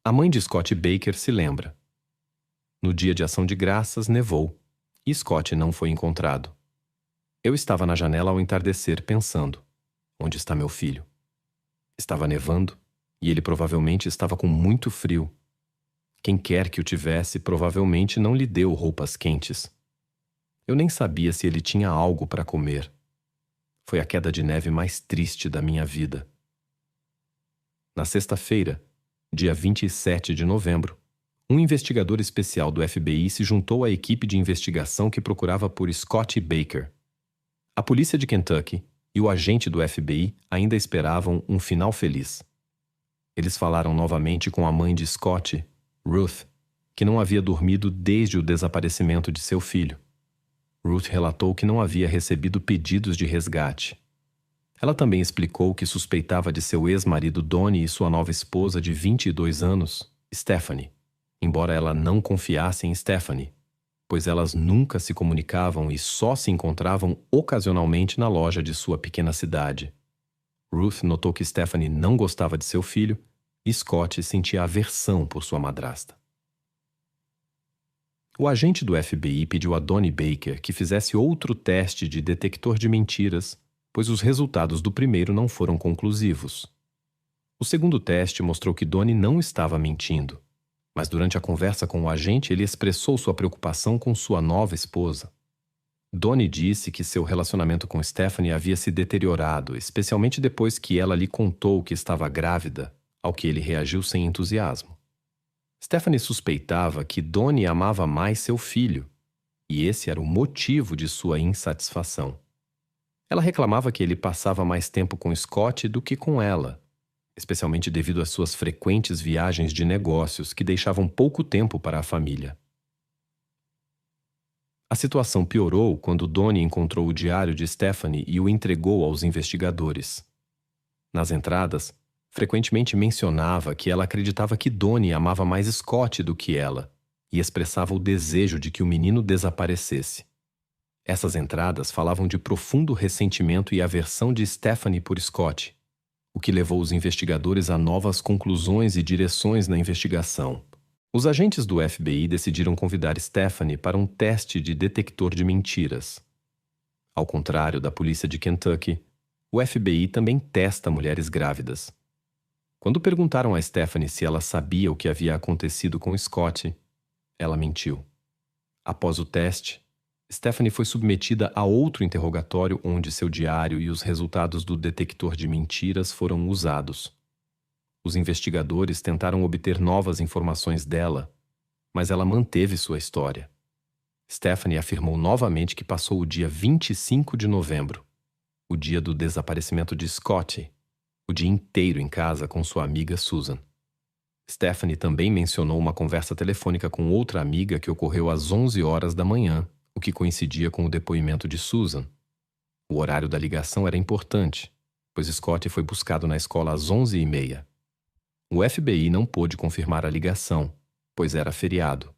A mãe de Scott Baker se lembra. No dia de ação de graças, nevou, e Scott não foi encontrado. Eu estava na janela ao entardecer pensando, onde está meu filho? Estava nevando, e ele provavelmente estava com muito frio. Quem quer que o tivesse provavelmente não lhe deu roupas quentes. Eu nem sabia se ele tinha algo para comer. Foi a queda de neve mais triste da minha vida. Na sexta-feira, dia 27 de novembro, um investigador especial do FBI se juntou à equipe de investigação que procurava por Scott Baker. A polícia de Kentucky e o agente do FBI ainda esperavam um final feliz. Eles falaram novamente com a mãe de Scott, Ruth, que não havia dormido desde o desaparecimento de seu filho. Ruth relatou que não havia recebido pedidos de resgate. Ela também explicou que suspeitava de seu ex-marido Donnie e sua nova esposa de 22 anos, Stephanie. embora ela não confiasse em Stephanie, pois elas nunca se comunicavam e só se encontravam ocasionalmente na loja de sua pequena cidade. Ruth notou que Stephanie não gostava de seu filho e Scott sentia aversão por sua madrasta. O agente do FBI pediu a Donnie Baker que fizesse outro teste de detector de mentiras, pois os resultados do primeiro não foram conclusivos. O segundo teste mostrou que Donnie não estava mentindo, mas durante a conversa com o agente ele expressou sua preocupação com sua nova esposa. Donnie disse que seu relacionamento com Stephanie havia se deteriorado, especialmente depois que ela lhe contou que estava grávida, ao que ele reagiu sem entusiasmo. Stephanie suspeitava que Donnie amava mais seu filho, e esse era o motivo de sua insatisfação. Ela reclamava que ele passava mais tempo com Scott do que com ela, especialmente devido às suas frequentes viagens de negócios que deixavam pouco tempo para a família. A situação piorou quando Donnie encontrou o diário de Stephanie e o entregou aos investigadores. Nas entradas, frequentemente mencionava que ela acreditava que Donnie amava mais Scott do que ela e expressava o desejo de que o menino desaparecesse. Essas entradas falavam de profundo ressentimento e aversão de Stephanie por Scott, o que levou os investigadores a novas conclusões e direções na investigação. Os agentes do FBI decidiram convidar Stephanie para um teste de detector de mentiras. Ao contrário da polícia de Kentucky, o FBI também testa mulheres grávidas. Quando perguntaram a Stephanie se ela sabia o que havia acontecido com Scott, ela mentiu. Após o teste, Stephanie foi submetida a outro interrogatório onde seu diário e os resultados do detector de mentiras foram usados. Os investigadores tentaram obter novas informações dela, mas ela manteve sua história. Stephanie afirmou novamente que passou o dia 25 de novembro, o dia do desaparecimento de Scott, o dia inteiro em casa com sua amiga Susan. Stephanie também mencionou uma conversa telefônica com outra amiga que ocorreu às 11 horas da manhã, o que coincidia com o depoimento de Susan. O horário da ligação era importante, pois Scott foi buscado na escola às 11h30. O FBI não pôde confirmar a ligação, pois era feriado.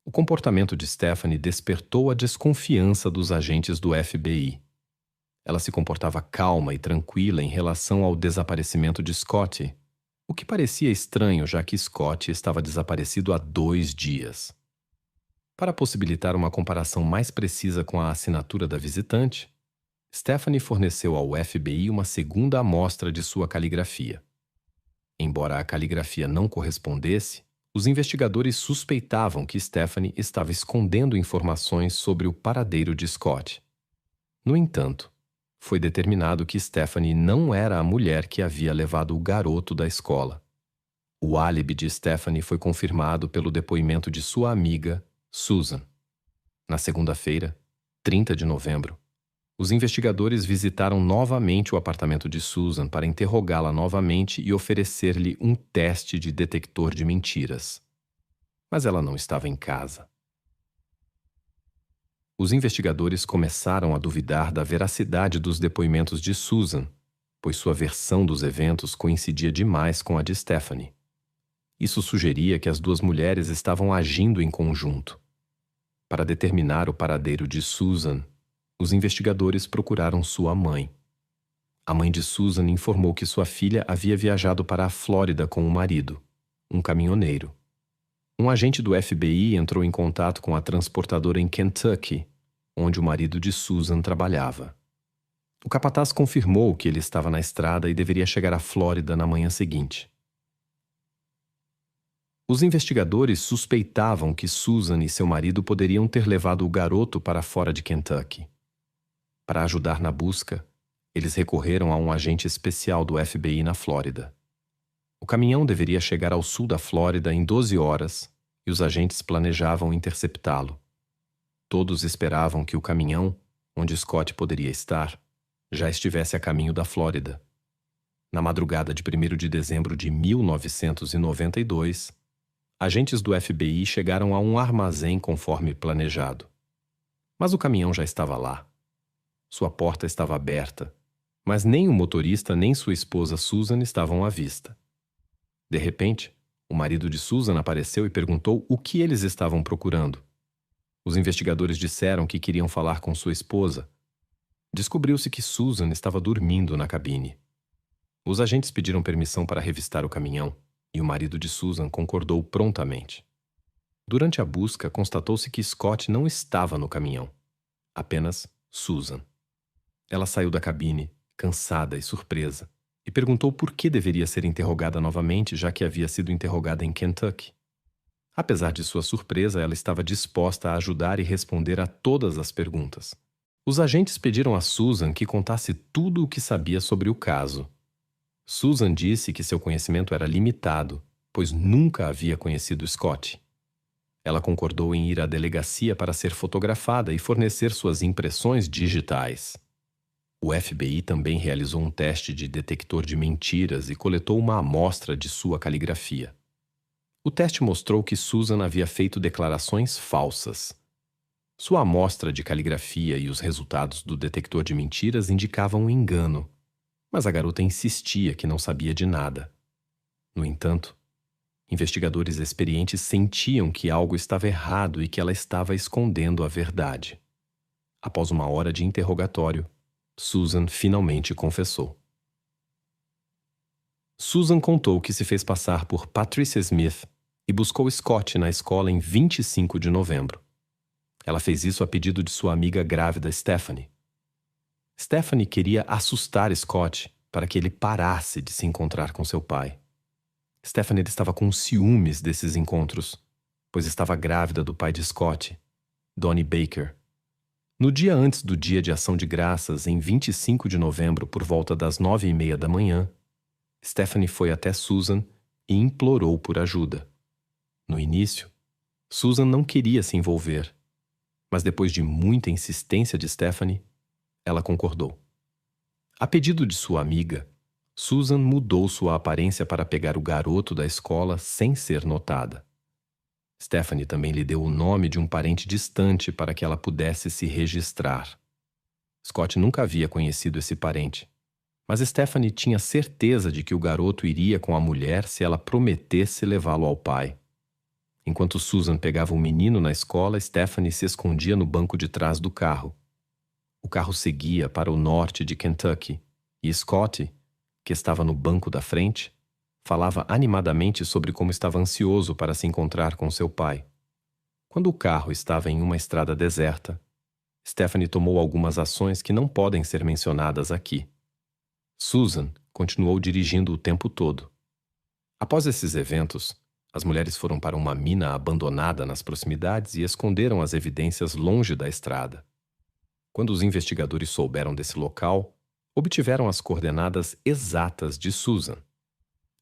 O comportamento de Stephanie despertou a desconfiança dos agentes do FBI. Ela se comportava calma e tranquila em relação ao desaparecimento de Scott, o que parecia estranho já que Scott estava desaparecido há 2 dias. Para possibilitar uma comparação mais precisa com a assinatura da visitante, Stephanie forneceu ao FBI uma segunda amostra de sua caligrafia. Embora a caligrafia não correspondesse, os investigadores suspeitavam que Stephanie estava escondendo informações sobre o paradeiro de Scott. No entanto, foi determinado que Stephanie não era a mulher que havia levado o garoto da escola. O álibi de Stephanie foi confirmado pelo depoimento de sua amiga, Susan. Na segunda-feira, 30 de novembro, os investigadores visitaram novamente o apartamento de Susan para interrogá-la novamente e oferecer-lhe um teste de detector de mentiras. Mas ela não estava em casa. Os investigadores começaram a duvidar da veracidade dos depoimentos de Susan, pois sua versão dos eventos coincidia demais com a de Stephanie. Isso sugeria que as duas mulheres estavam agindo em conjunto. Para determinar o paradeiro de Susan, os investigadores procuraram sua mãe. A mãe de Susan informou que sua filha havia viajado para a Flórida com o marido, um caminhoneiro. Um agente do FBI entrou em contato com a transportadora em Kentucky, onde o marido de Susan trabalhava. O capataz confirmou que ele estava na estrada e deveria chegar à Flórida na manhã seguinte. Os investigadores suspeitavam que Susan e seu marido poderiam ter levado o garoto para fora de Kentucky. Para ajudar na busca, eles recorreram a um agente especial do FBI na Flórida. O caminhão deveria chegar ao sul da Flórida em 12 horas e os agentes planejavam interceptá-lo. Todos esperavam que o caminhão, onde Scott poderia estar, já estivesse a caminho da Flórida. Na madrugada de 1º de dezembro de 1992, agentes do FBI chegaram a um armazém conforme planejado. Mas o caminhão já estava lá. Sua porta estava aberta, mas nem o motorista nem sua esposa Susan estavam à vista. De repente, O marido de Susan apareceu e perguntou o que eles estavam procurando. Os investigadores disseram que queriam falar com sua esposa. Descobriu-se que Susan estava dormindo na cabine. Os agentes pediram permissão para revistar o caminhão e o marido de Susan concordou prontamente. Durante a busca, constatou-se que Scott não estava no caminhão, apenas Susan. Ela saiu da cabine, cansada e surpresa, e perguntou por que deveria ser interrogada novamente, já que havia sido interrogada em Kentucky. Apesar de sua surpresa, ela estava disposta a ajudar e responder a todas as perguntas. Os agentes pediram a Susan que contasse tudo o que sabia sobre o caso. Susan disse que seu conhecimento era limitado, pois nunca havia conhecido Scott. Ela concordou em ir à delegacia para ser fotografada e fornecer suas impressões digitais. O FBI também realizou um teste de detector de mentiras e coletou uma amostra de sua caligrafia. O teste mostrou que Susan havia feito declarações falsas. Sua amostra de caligrafia e os resultados do detector de mentiras indicavam um engano, mas a garota insistia que não sabia de nada. No entanto, investigadores experientes sentiam que algo estava errado e que ela estava escondendo a verdade. Após uma hora de interrogatório, Susan finalmente confessou. Susan contou que se fez passar por Patricia Smith e buscou Scott na escola em 25 de novembro. Ela fez isso a pedido de sua amiga grávida Stephanie. Stephanie queria assustar Scott para que ele parasse de se encontrar com seu pai. Stephanie estava com ciúmes desses encontros, pois estava grávida do pai de Scott, Donnie Baker. No dia antes do Dia de Ação de Graças, em 25 de novembro, por volta das 9h30 da manhã, Stephanie foi até Susan e implorou por ajuda. No início, Susan não queria se envolver, mas depois de muita insistência de Stephanie, ela concordou. A pedido de sua amiga, Susan mudou sua aparência para pegar o garoto da escola sem ser notada. Stephanie também lhe deu o nome de um parente distante para que ela pudesse se registrar. Scott nunca havia conhecido esse parente, mas Stephanie tinha certeza de que o garoto iria com a mulher se ela prometesse levá-lo ao pai. Enquanto Susan pegava o menino na escola, Stephanie se escondia no banco de trás do carro. O carro seguia para o norte de Kentucky e Scott, que estava no banco da frente, falava animadamente sobre como estava ansioso para se encontrar com seu pai. Quando o carro estava em uma estrada deserta, Stephanie tomou algumas ações que não podem ser mencionadas aqui. Susan continuou dirigindo o tempo todo. Após esses eventos, as mulheres foram para uma mina abandonada nas proximidades e esconderam as evidências longe da estrada. Quando os investigadores souberam desse local, obtiveram as coordenadas exatas de Susan.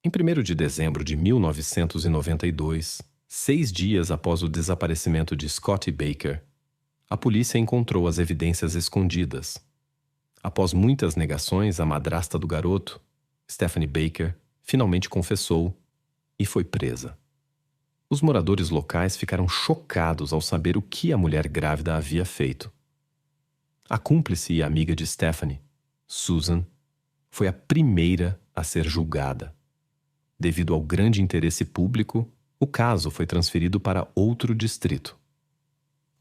Em 1º de dezembro de 1992, 6 dias após o desaparecimento de Scott Baker, a polícia encontrou as evidências escondidas. Após muitas negações, a madrasta do garoto, Stephanie Baker, finalmente confessou e foi presa. Os moradores locais ficaram chocados ao saber o que a mulher grávida havia feito. A cúmplice e amiga de Stephanie, Susan, foi a primeira a ser julgada. Devido ao grande interesse público, o caso foi transferido para outro distrito.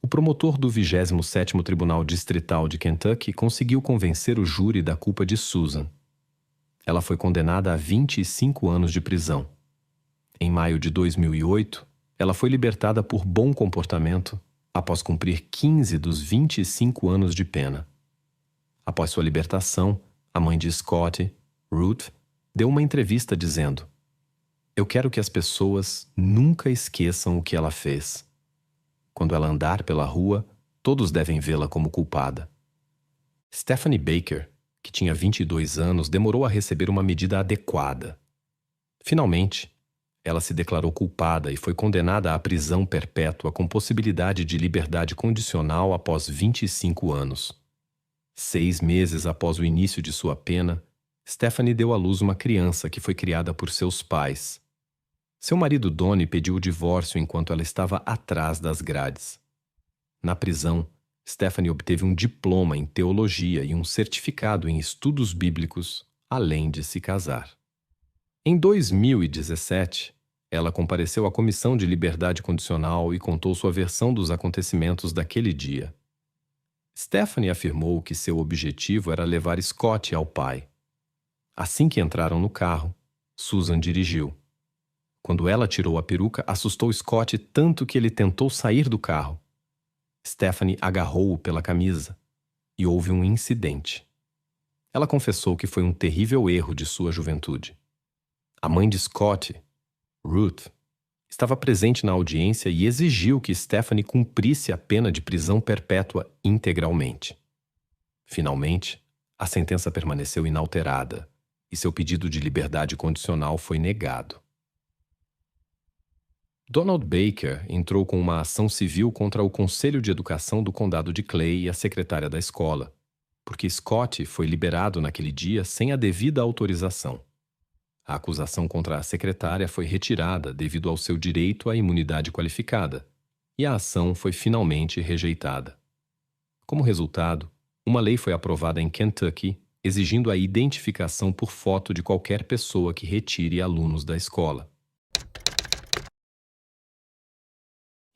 O promotor do 27º Tribunal Distrital de Kentucky conseguiu convencer o júri da culpa de Susan. Ela foi condenada a 25 anos de prisão. Em maio de 2008, ela foi libertada por bom comportamento após cumprir 15 dos 25 anos de pena. Após sua libertação, a mãe de Scott, Ruth, deu uma entrevista dizendo: "Eu quero que as pessoas nunca esqueçam o que ela fez. Quando ela andar pela rua, todos devem vê-la como culpada." Stephanie Baker, que tinha 22 anos, demorou a receber uma medida adequada. Finalmente, ela se declarou culpada e foi condenada à prisão perpétua com possibilidade de liberdade condicional após 25 anos. 6 meses após o início de sua pena, Stephanie deu à luz uma criança que foi criada por seus pais. Seu marido Donnie pediu o divórcio enquanto ela estava atrás das grades. Na prisão, Stephanie obteve um diploma em teologia e um certificado em estudos bíblicos, além de se casar. Em 2017, Ela compareceu à comissão de liberdade condicional e contou sua versão dos acontecimentos daquele dia. Stephanie afirmou que seu objetivo era levar Scott ao pai. Assim que entraram no carro, Susan dirigiu. Quando ela tirou a peruca, assustou Scott tanto que ele tentou sair do carro. Stephanie agarrou-o pela camisa e houve um incidente. Ela confessou que foi um terrível erro de sua juventude. A mãe de Scott, Ruth, estava presente na audiência e exigiu que Stephanie cumprisse a pena de prisão perpétua integralmente. Finalmente, a sentença permaneceu inalterada e seu pedido de liberdade condicional foi negado. Donald Baker entrou com uma ação civil contra o Conselho de Educação do Condado de Clay e a secretária da escola, porque Scott foi liberado naquele dia sem a devida autorização. A acusação contra a secretária foi retirada devido ao seu direito à imunidade qualificada, e a ação foi finalmente rejeitada. Como resultado, uma lei foi aprovada em Kentucky exigindo a identificação por foto de qualquer pessoa que retire alunos da escola.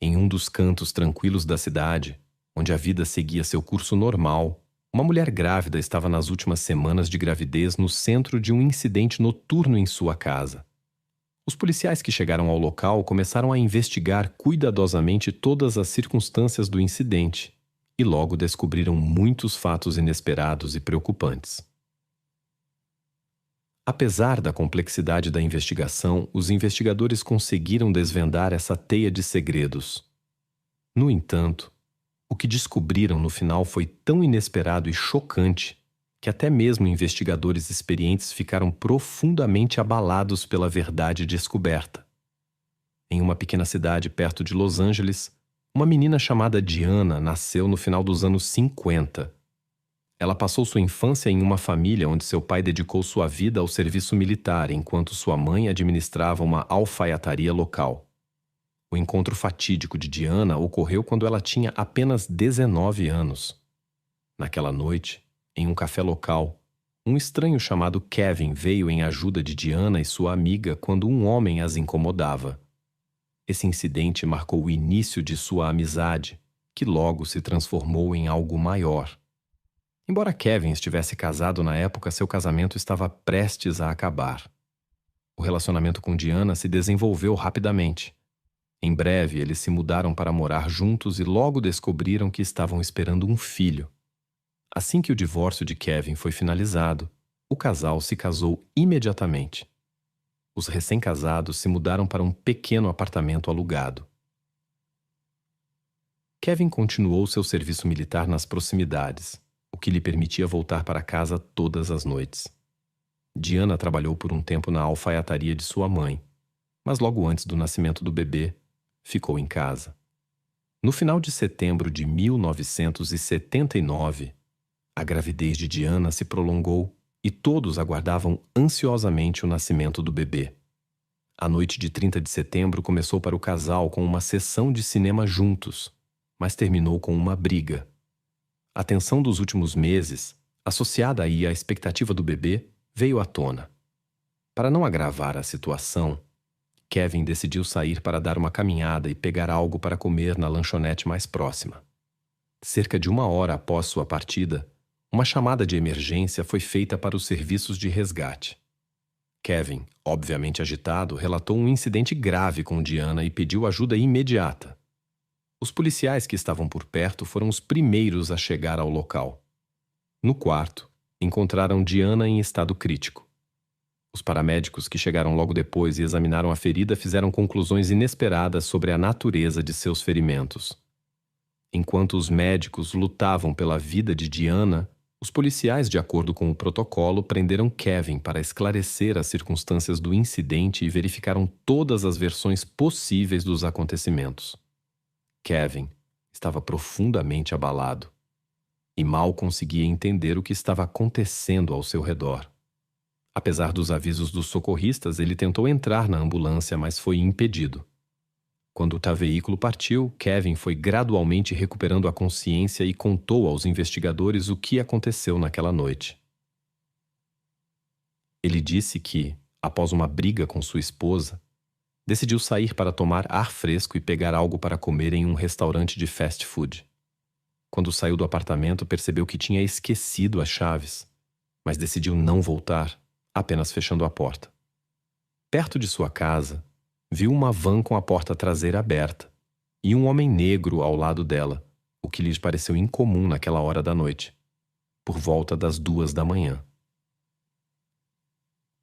Em um dos cantos tranquilos da cidade, onde a vida seguia seu curso normal, uma mulher grávida estava nas últimas semanas de gravidez no centro de um incidente noturno em sua casa. Os policiais que chegaram ao local começaram a investigar cuidadosamente todas as circunstâncias do incidente e logo descobriram muitos fatos inesperados e preocupantes. Apesar da complexidade da investigação, os investigadores conseguiram desvendar essa teia de segredos. No entanto, o que descobriram no final foi tão inesperado e chocante que até mesmo investigadores experientes ficaram profundamente abalados pela verdade descoberta. Em uma pequena cidade perto de Los Angeles, uma menina chamada Diana nasceu no final dos anos 50. Ela passou sua infância em uma família onde seu pai dedicou sua vida ao serviço militar, enquanto sua mãe administrava uma alfaiataria local. O encontro fatídico de Diana ocorreu quando ela tinha apenas 19 anos. Naquela noite, em um café local, um estranho chamado Kevin veio em ajuda de Diana e sua amiga quando um homem as incomodava. Esse incidente marcou o início de sua amizade, que logo se transformou em algo maior. Embora Kevin estivesse casado na época, seu casamento estava prestes a acabar. O relacionamento com Diana se desenvolveu rapidamente. Em breve, eles se mudaram para morar juntos e logo descobriram que estavam esperando um filho. Assim que o divórcio de Kevin foi finalizado, o casal se casou imediatamente. Os recém-casados se mudaram para um pequeno apartamento alugado. Kevin continuou seu serviço militar nas proximidades, o que lhe permitia voltar para casa todas as noites. Diana trabalhou por um tempo na alfaiataria de sua mãe, mas logo antes do nascimento do bebê, ficou em casa. No final de setembro de 1979, a gravidez de Diana se prolongou e todos aguardavam ansiosamente o nascimento do bebê. A noite de 30 de setembro começou para o casal com uma sessão de cinema juntos, mas terminou com uma briga. A tensão dos últimos meses, associada aí à expectativa do bebê, veio à tona. Para não agravar a situação, Kevin decidiu sair para dar uma caminhada e pegar algo para comer na lanchonete mais próxima. Cerca de 1 hora após sua partida, uma chamada de emergência foi feita para os serviços de resgate. Kevin, obviamente agitado, relatou um incidente grave com Diana e pediu ajuda imediata. Os policiais que estavam por perto foram os primeiros a chegar ao local. No quarto, encontraram Diana em estado crítico. Os paramédicos que chegaram logo depois e examinaram a ferida fizeram conclusões inesperadas sobre a natureza de seus ferimentos. Enquanto os médicos lutavam pela vida de Diana, os policiais, de acordo com o protocolo, prenderam Kevin para esclarecer as circunstâncias do incidente e verificaram todas as versões possíveis dos acontecimentos. Kevin estava profundamente abalado e mal conseguia entender o que estava acontecendo ao seu redor. Apesar dos avisos dos socorristas, ele tentou entrar na ambulância, mas foi impedido. Quando o veículo partiu, Kevin foi gradualmente recuperando a consciência e contou aos investigadores o que aconteceu naquela noite. Ele disse que, após uma briga com sua esposa, Decidiu sair para tomar ar fresco e pegar algo para comer em um restaurante de fast food. Quando saiu do apartamento, percebeu que tinha esquecido as chaves, mas decidiu não voltar, apenas fechando a porta. Perto de sua casa, viu uma van com a porta traseira aberta e um homem negro ao lado dela, o que lhe pareceu incomum naquela hora da noite, por volta das 2 da manhã.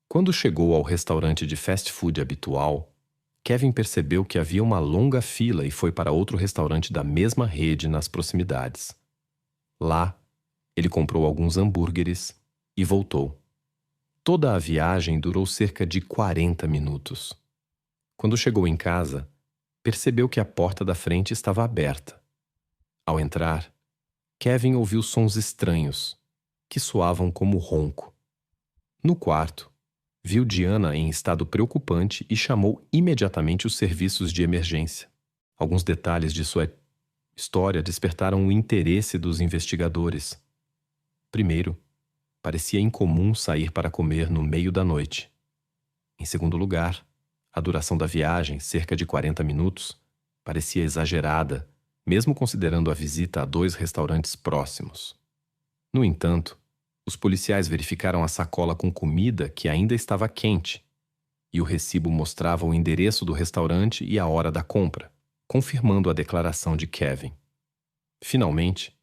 Quando chegou ao restaurante de fast food habitual, Kevin percebeu que havia uma longa fila e foi para outro restaurante da mesma rede nas proximidades. Lá, ele comprou alguns hambúrgueres e voltou. Toda a viagem durou cerca de 40 minutos. Quando chegou em casa, percebeu que a porta da frente estava aberta. Ao entrar, Kevin ouviu sons estranhos, que soavam como ronco. No quarto, viu Diana em estado preocupante e chamou imediatamente os serviços de emergência. Alguns detalhes de sua história despertaram o interesse dos investigadores. Primeiro, parecia incomum sair para comer no meio da noite. Em segundo lugar, a duração da viagem, cerca de 40 minutos, parecia exagerada, mesmo considerando a visita a 2 restaurantes próximos. No entanto, os policiais verificaram a sacola com comida que ainda estava quente, e o recibo mostrava o endereço do restaurante e a hora da compra, confirmando a declaração de Kevin. Finalmente,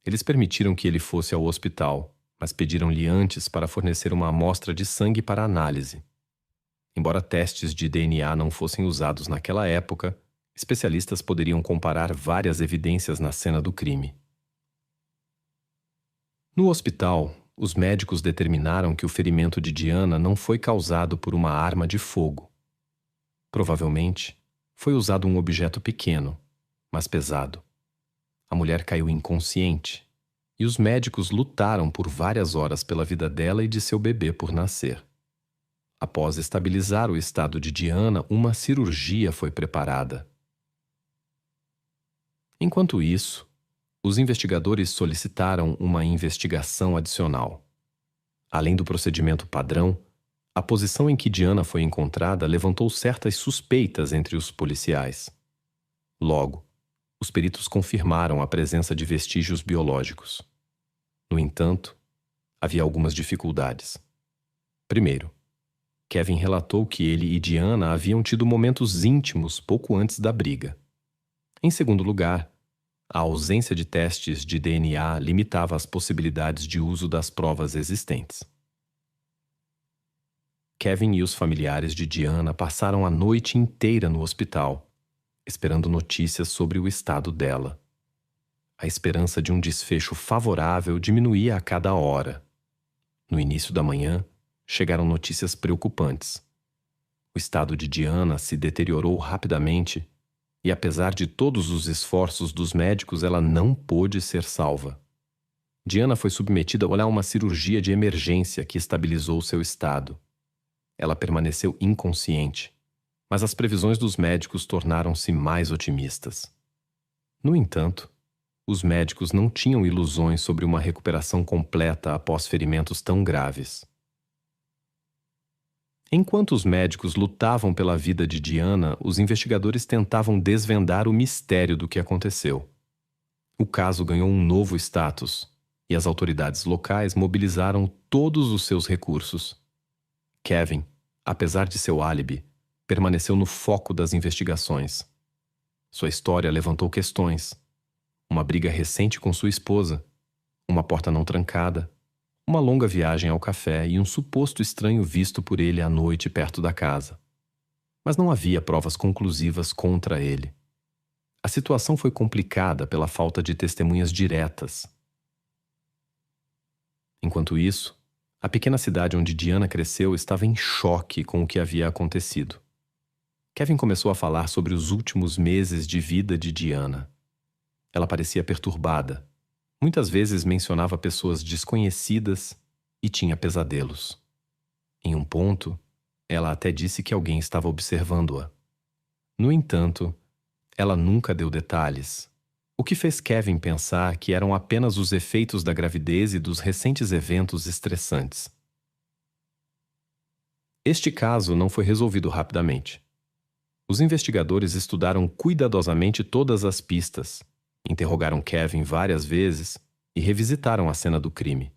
eles permitiram que ele fosse ao hospital, mas pediram-lhe antes para fornecer uma amostra de sangue para análise. Embora testes de DNA não fossem usados naquela época, especialistas poderiam comparar várias evidências na cena do crime. No hospital, os médicos determinaram que o ferimento de Diana não foi causado por uma arma de fogo. Provavelmente, foi usado um objeto pequeno, mas pesado. A mulher caiu inconsciente, e os médicos lutaram por várias horas pela vida dela e de seu bebê por nascer. Após estabilizar o estado de Diana, uma cirurgia foi preparada. Enquanto isso, os investigadores solicitaram uma investigação adicional. Além do procedimento padrão, a posição em que Diana foi encontrada levantou certas suspeitas entre os policiais. Logo, os peritos confirmaram a presença de vestígios biológicos. No entanto, havia algumas dificuldades. Primeiro, Kevin relatou que ele e Diana haviam tido momentos íntimos pouco antes da briga. Em segundo lugar, a ausência de testes de DNA limitava as possibilidades de uso das provas existentes. Kevin e os familiares de Diana passaram a noite inteira no hospital, esperando notícias sobre o estado dela. A esperança de um desfecho favorável diminuía a cada hora. No início da manhã, chegaram notícias preocupantes. O estado de Diana se deteriorou rapidamente e, apesar de todos os esforços dos médicos, ela não pôde ser salva. Diana foi submetida a uma cirurgia de emergência que estabilizou seu estado. Ela permaneceu inconsciente, mas as previsões dos médicos tornaram-se mais otimistas. No entanto, os médicos não tinham ilusões sobre uma recuperação completa após ferimentos tão graves. Enquanto os médicos lutavam pela vida de Diana, os investigadores tentavam desvendar o mistério do que aconteceu. O caso ganhou um novo status, e as autoridades locais mobilizaram todos os seus recursos. Kevin, apesar de seu álibi, permaneceu no foco das investigações. Sua história levantou questões: uma briga recente com sua esposa, uma porta não trancada, uma longa viagem ao café e um suposto estranho visto por ele à noite perto da casa. Mas não havia provas conclusivas contra ele. A situação foi complicada pela falta de testemunhas diretas. Enquanto isso, a pequena cidade onde Diana cresceu estava em choque com o que havia acontecido. Kevin começou a falar sobre os últimos meses de vida de Diana. Ela parecia perturbada. Muitas vezes mencionava pessoas desconhecidas e tinha pesadelos. Em um ponto, ela até disse que alguém estava observando-a. No entanto, ela nunca deu detalhes, o que fez Kevin pensar que eram apenas os efeitos da gravidez e dos recentes eventos estressantes. Este caso não foi resolvido rapidamente. Os investigadores estudaram cuidadosamente todas as pistas, interrogaram Kevin várias vezes e revisitaram a cena do crime.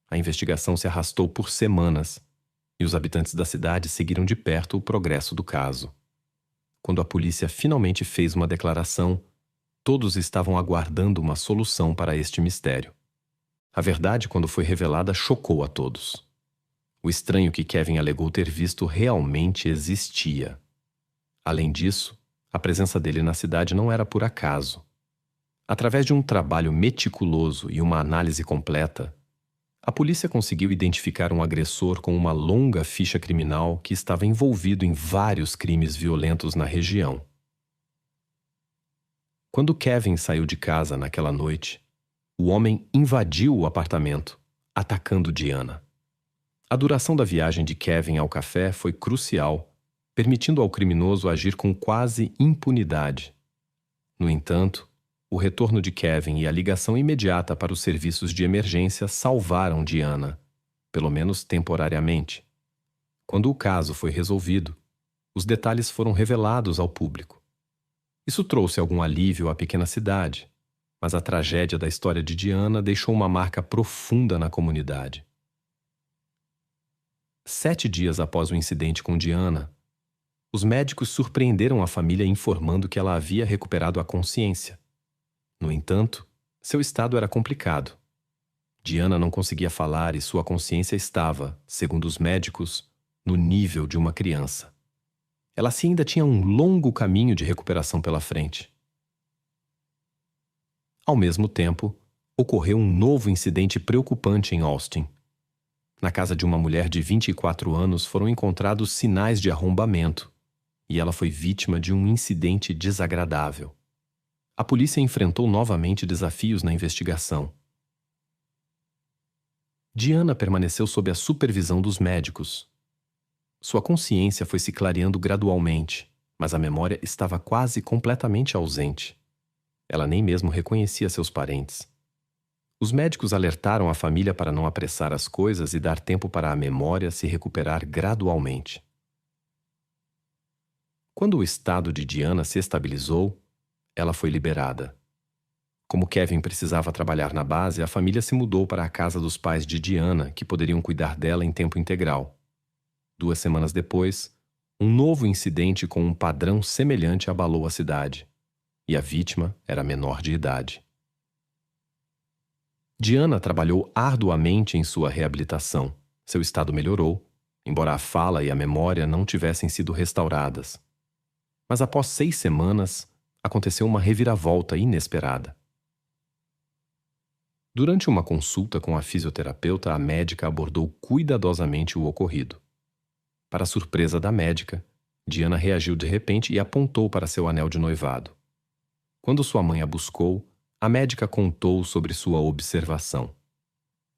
A investigação se arrastou por semanas e os habitantes da cidade seguiram de perto o progresso do caso. Quando a polícia finalmente fez uma declaração, todos estavam aguardando uma solução para este mistério. A verdade, quando foi revelada, chocou a todos. O estranho que Kevin alegou ter visto realmente existia. Além disso, a presença dele na cidade não era por acaso. Através de um trabalho meticuloso e uma análise completa, a polícia conseguiu identificar um agressor com uma longa ficha criminal que estava envolvido em vários crimes violentos na região. Quando Kevin saiu de casa naquela noite, o homem invadiu o apartamento, atacando Diana. A duração da viagem de Kevin ao café foi crucial, permitindo ao criminoso agir com quase impunidade. No entanto, o retorno de Kevin e a ligação imediata para os serviços de emergência salvaram Diana, pelo menos temporariamente. Quando o caso foi resolvido, os detalhes foram revelados ao público. Isso trouxe algum alívio à pequena cidade, mas a tragédia da história de Diana deixou uma marca profunda na comunidade. 7 dias após o incidente com Diana, os médicos surpreenderam a família informando que ela havia recuperado a consciência. No entanto, seu estado era complicado. Diana não conseguia falar e sua consciência estava, segundo os médicos, no nível de uma criança. Ela ainda tinha um longo caminho de recuperação pela frente. Ao mesmo tempo, ocorreu um novo incidente preocupante em Austin. Na casa de uma mulher de 24 anos foram encontrados sinais de arrombamento, e ela foi vítima de um incidente desagradável. A polícia enfrentou novamente desafios na investigação. Diana permaneceu sob a supervisão dos médicos. Sua consciência foi se clareando gradualmente, mas a memória estava quase completamente ausente. Ela nem mesmo reconhecia seus parentes. Os médicos alertaram a família para não apressar as coisas e dar tempo para a memória se recuperar gradualmente. Quando o estado de Diana se estabilizou, ela foi liberada. Como Kevin precisava trabalhar na base, a família se mudou para a casa dos pais de Diana, que poderiam cuidar dela em tempo integral. 2 semanas depois, um novo incidente com um padrão semelhante abalou a cidade, e a vítima era menor de idade. Diana trabalhou arduamente em sua reabilitação. Seu estado melhorou, embora a fala e a memória não tivessem sido restauradas. Mas após 6 semanas, aconteceu uma reviravolta inesperada. Durante uma consulta com a fisioterapeuta, a médica abordou cuidadosamente o ocorrido. Para surpresa da médica, Diana reagiu de repente e apontou para seu anel de noivado. Quando sua mãe a buscou, a médica contou sobre sua observação.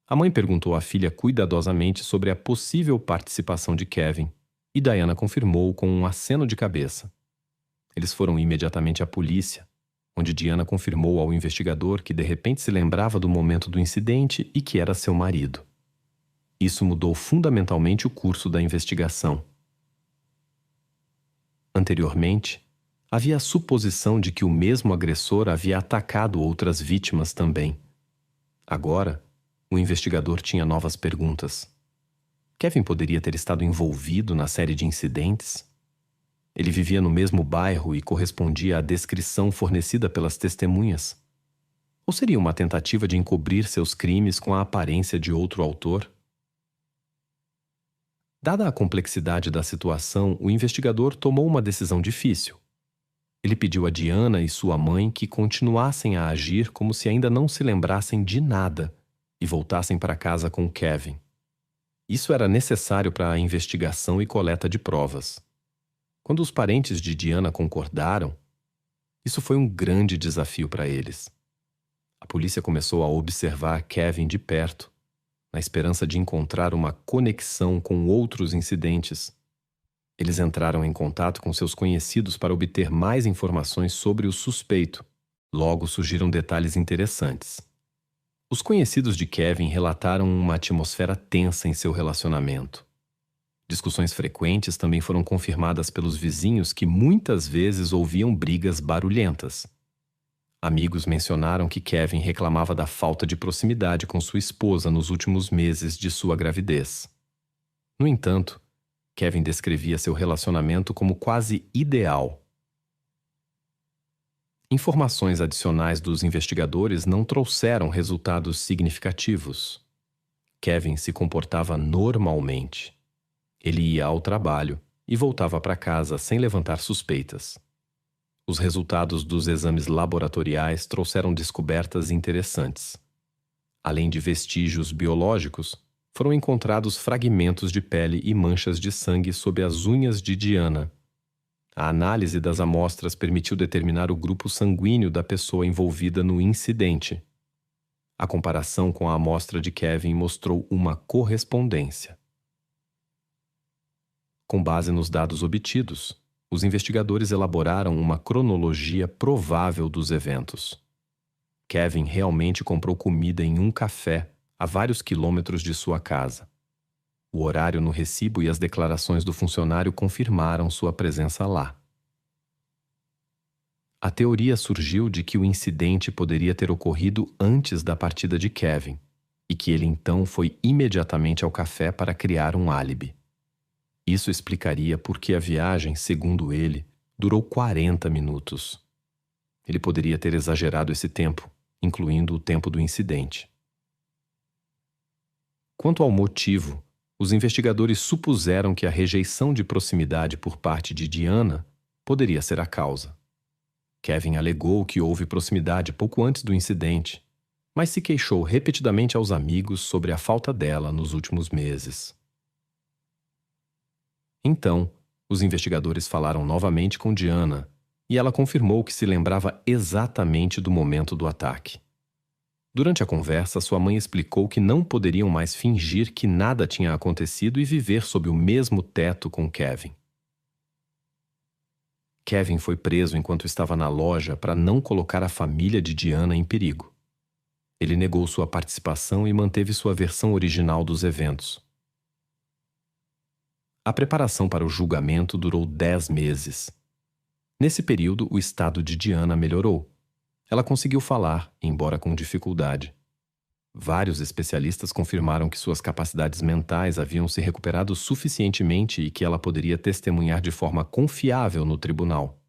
A mãe perguntou à filha cuidadosamente sobre a possível participação de Kevin, e Diana confirmou com um aceno de cabeça. Eles foram imediatamente à polícia, onde Diana confirmou ao investigador que de repente se lembrava do momento do incidente e que era seu marido. Isso mudou fundamentalmente o curso da investigação. Anteriormente, havia a suposição de que o mesmo agressor havia atacado outras vítimas também. Agora, o investigador tinha novas perguntas. Kevin poderia ter estado envolvido na série de incidentes? Ele vivia no mesmo bairro e correspondia à descrição fornecida pelas testemunhas? Ou seria uma tentativa de encobrir seus crimes com a aparência de outro autor? Dada a complexidade da situação, o investigador tomou uma decisão difícil. Ele pediu a Diana e sua mãe que continuassem a agir como se ainda não se lembrassem de nada e voltassem para casa com Kevin. Isso era necessário para a investigação e coleta de provas. Quando os parentes de Diana concordaram, isso foi um grande desafio para eles. A polícia começou a observar Kevin de perto, na esperança de encontrar uma conexão com outros incidentes. Eles entraram em contato com seus conhecidos para obter mais informações sobre o suspeito. Logo surgiram detalhes interessantes. Os conhecidos de Kevin relataram uma atmosfera tensa em seu relacionamento. Discussões frequentes também foram confirmadas pelos vizinhos que muitas vezes ouviam brigas barulhentas. Amigos mencionaram que Kevin reclamava da falta de proximidade com sua esposa nos últimos meses de sua gravidez. No entanto, Kevin descrevia seu relacionamento como quase ideal. Informações adicionais dos investigadores não trouxeram resultados significativos. Kevin se comportava normalmente. Ele ia ao trabalho e voltava para casa sem levantar suspeitas. Os resultados dos exames laboratoriais trouxeram descobertas interessantes. Além de vestígios biológicos, foram encontrados fragmentos de pele e manchas de sangue sob as unhas de Diana. A análise das amostras permitiu determinar o grupo sanguíneo da pessoa envolvida no incidente. A comparação com a amostra de Kevin mostrou uma correspondência. Com base nos dados obtidos, os investigadores elaboraram uma cronologia provável dos eventos. Kevin realmente comprou comida em um café a vários quilômetros de sua casa. O horário no recibo e as declarações do funcionário confirmaram sua presença lá. A teoria surgiu de que o incidente poderia ter ocorrido antes da partida de Kevin e que ele então foi imediatamente ao café para criar um álibi. Isso explicaria por que a viagem, segundo ele, durou 40 minutos. Ele poderia ter exagerado esse tempo, incluindo o tempo do incidente. Quanto ao motivo, os investigadores supuseram que a rejeição de proximidade por parte de Diana poderia ser a causa. Kevin alegou que houve proximidade pouco antes do incidente, mas se queixou repetidamente aos amigos sobre a falta dela nos últimos meses. Então, os investigadores falaram novamente com Diana e ela confirmou que se lembrava exatamente do momento do ataque. Durante a conversa, sua mãe explicou que não poderiam mais fingir que nada tinha acontecido e viver sob o mesmo teto com Kevin. Kevin foi preso enquanto estava na loja para não colocar a família de Diana em perigo. Ele negou sua participação e manteve sua versão original dos eventos. A preparação para o julgamento durou 10 meses. Nesse período, o estado de Diana melhorou. Ela conseguiu falar, embora com dificuldade. Vários especialistas confirmaram que suas capacidades mentais haviam se recuperado suficientemente e que ela poderia testemunhar de forma confiável no tribunal.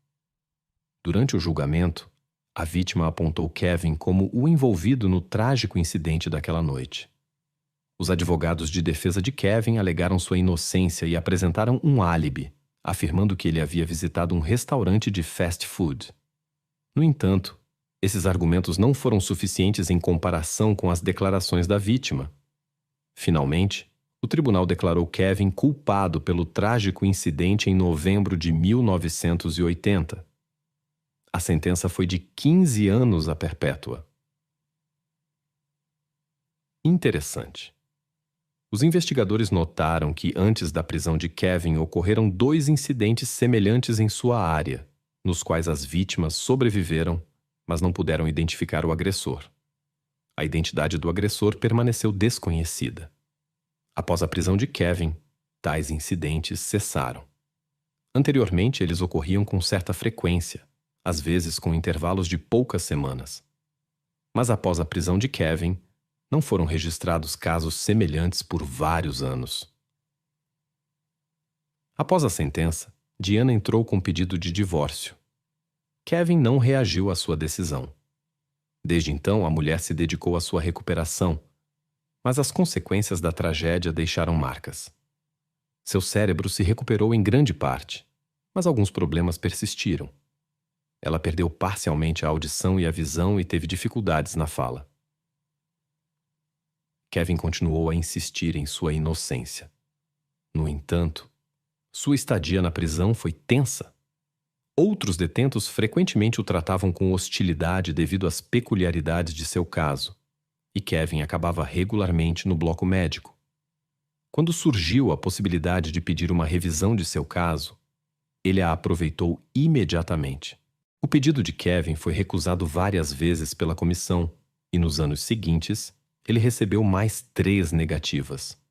Durante o julgamento, a vítima apontou Kevin como o envolvido no trágico incidente daquela noite. Os advogados de defesa de Kevin alegaram sua inocência e apresentaram um álibi, afirmando que ele havia visitado um restaurante de fast food. No entanto, esses argumentos não foram suficientes em comparação com as declarações da vítima. Finalmente, o tribunal declarou Kevin culpado pelo trágico incidente em novembro de 1980. A sentença foi de 15 anos à perpétua. Interessante. Os investigadores notaram que antes da prisão de Kevin ocorreram 2 incidentes semelhantes em sua área, nos quais as vítimas sobreviveram, mas não puderam identificar o agressor. A identidade do agressor permaneceu desconhecida. Após a prisão de Kevin, tais incidentes cessaram. Anteriormente, eles ocorriam com certa frequência, às vezes com intervalos de poucas semanas. Mas após a prisão de Kevin, não foram registrados casos semelhantes por vários anos. Após a sentença, Diana entrou com pedido de divórcio. Kevin não reagiu à sua decisão. Desde então, a mulher se dedicou à sua recuperação, mas as consequências da tragédia deixaram marcas. Seu cérebro se recuperou em grande parte, mas alguns problemas persistiram. Ela perdeu parcialmente a audição e a visão e teve dificuldades na fala. Kevin continuou a insistir em sua inocência. No entanto, sua estadia na prisão foi tensa. Outros detentos frequentemente o tratavam com hostilidade devido às peculiaridades de seu caso, e Kevin acabava regularmente no bloco médico. Quando surgiu a possibilidade de pedir uma revisão de seu caso, ele a aproveitou imediatamente. O pedido de Kevin foi recusado várias vezes pela comissão, e nos anos seguintes, ele recebeu mais 3 negativas.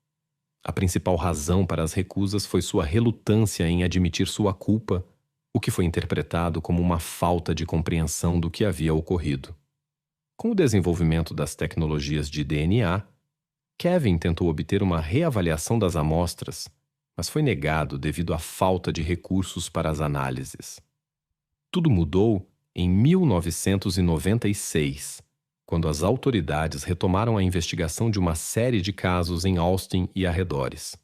A principal razão para as recusas foi sua relutância em admitir sua culpa, o que foi interpretado como uma falta de compreensão do que havia ocorrido. Com o desenvolvimento das tecnologias de DNA, Kevin tentou obter uma reavaliação das amostras, mas foi negado devido à falta de recursos para as análises. Tudo mudou em 1996, quando as autoridades retomaram a investigação de uma série de casos em Austin e arredores.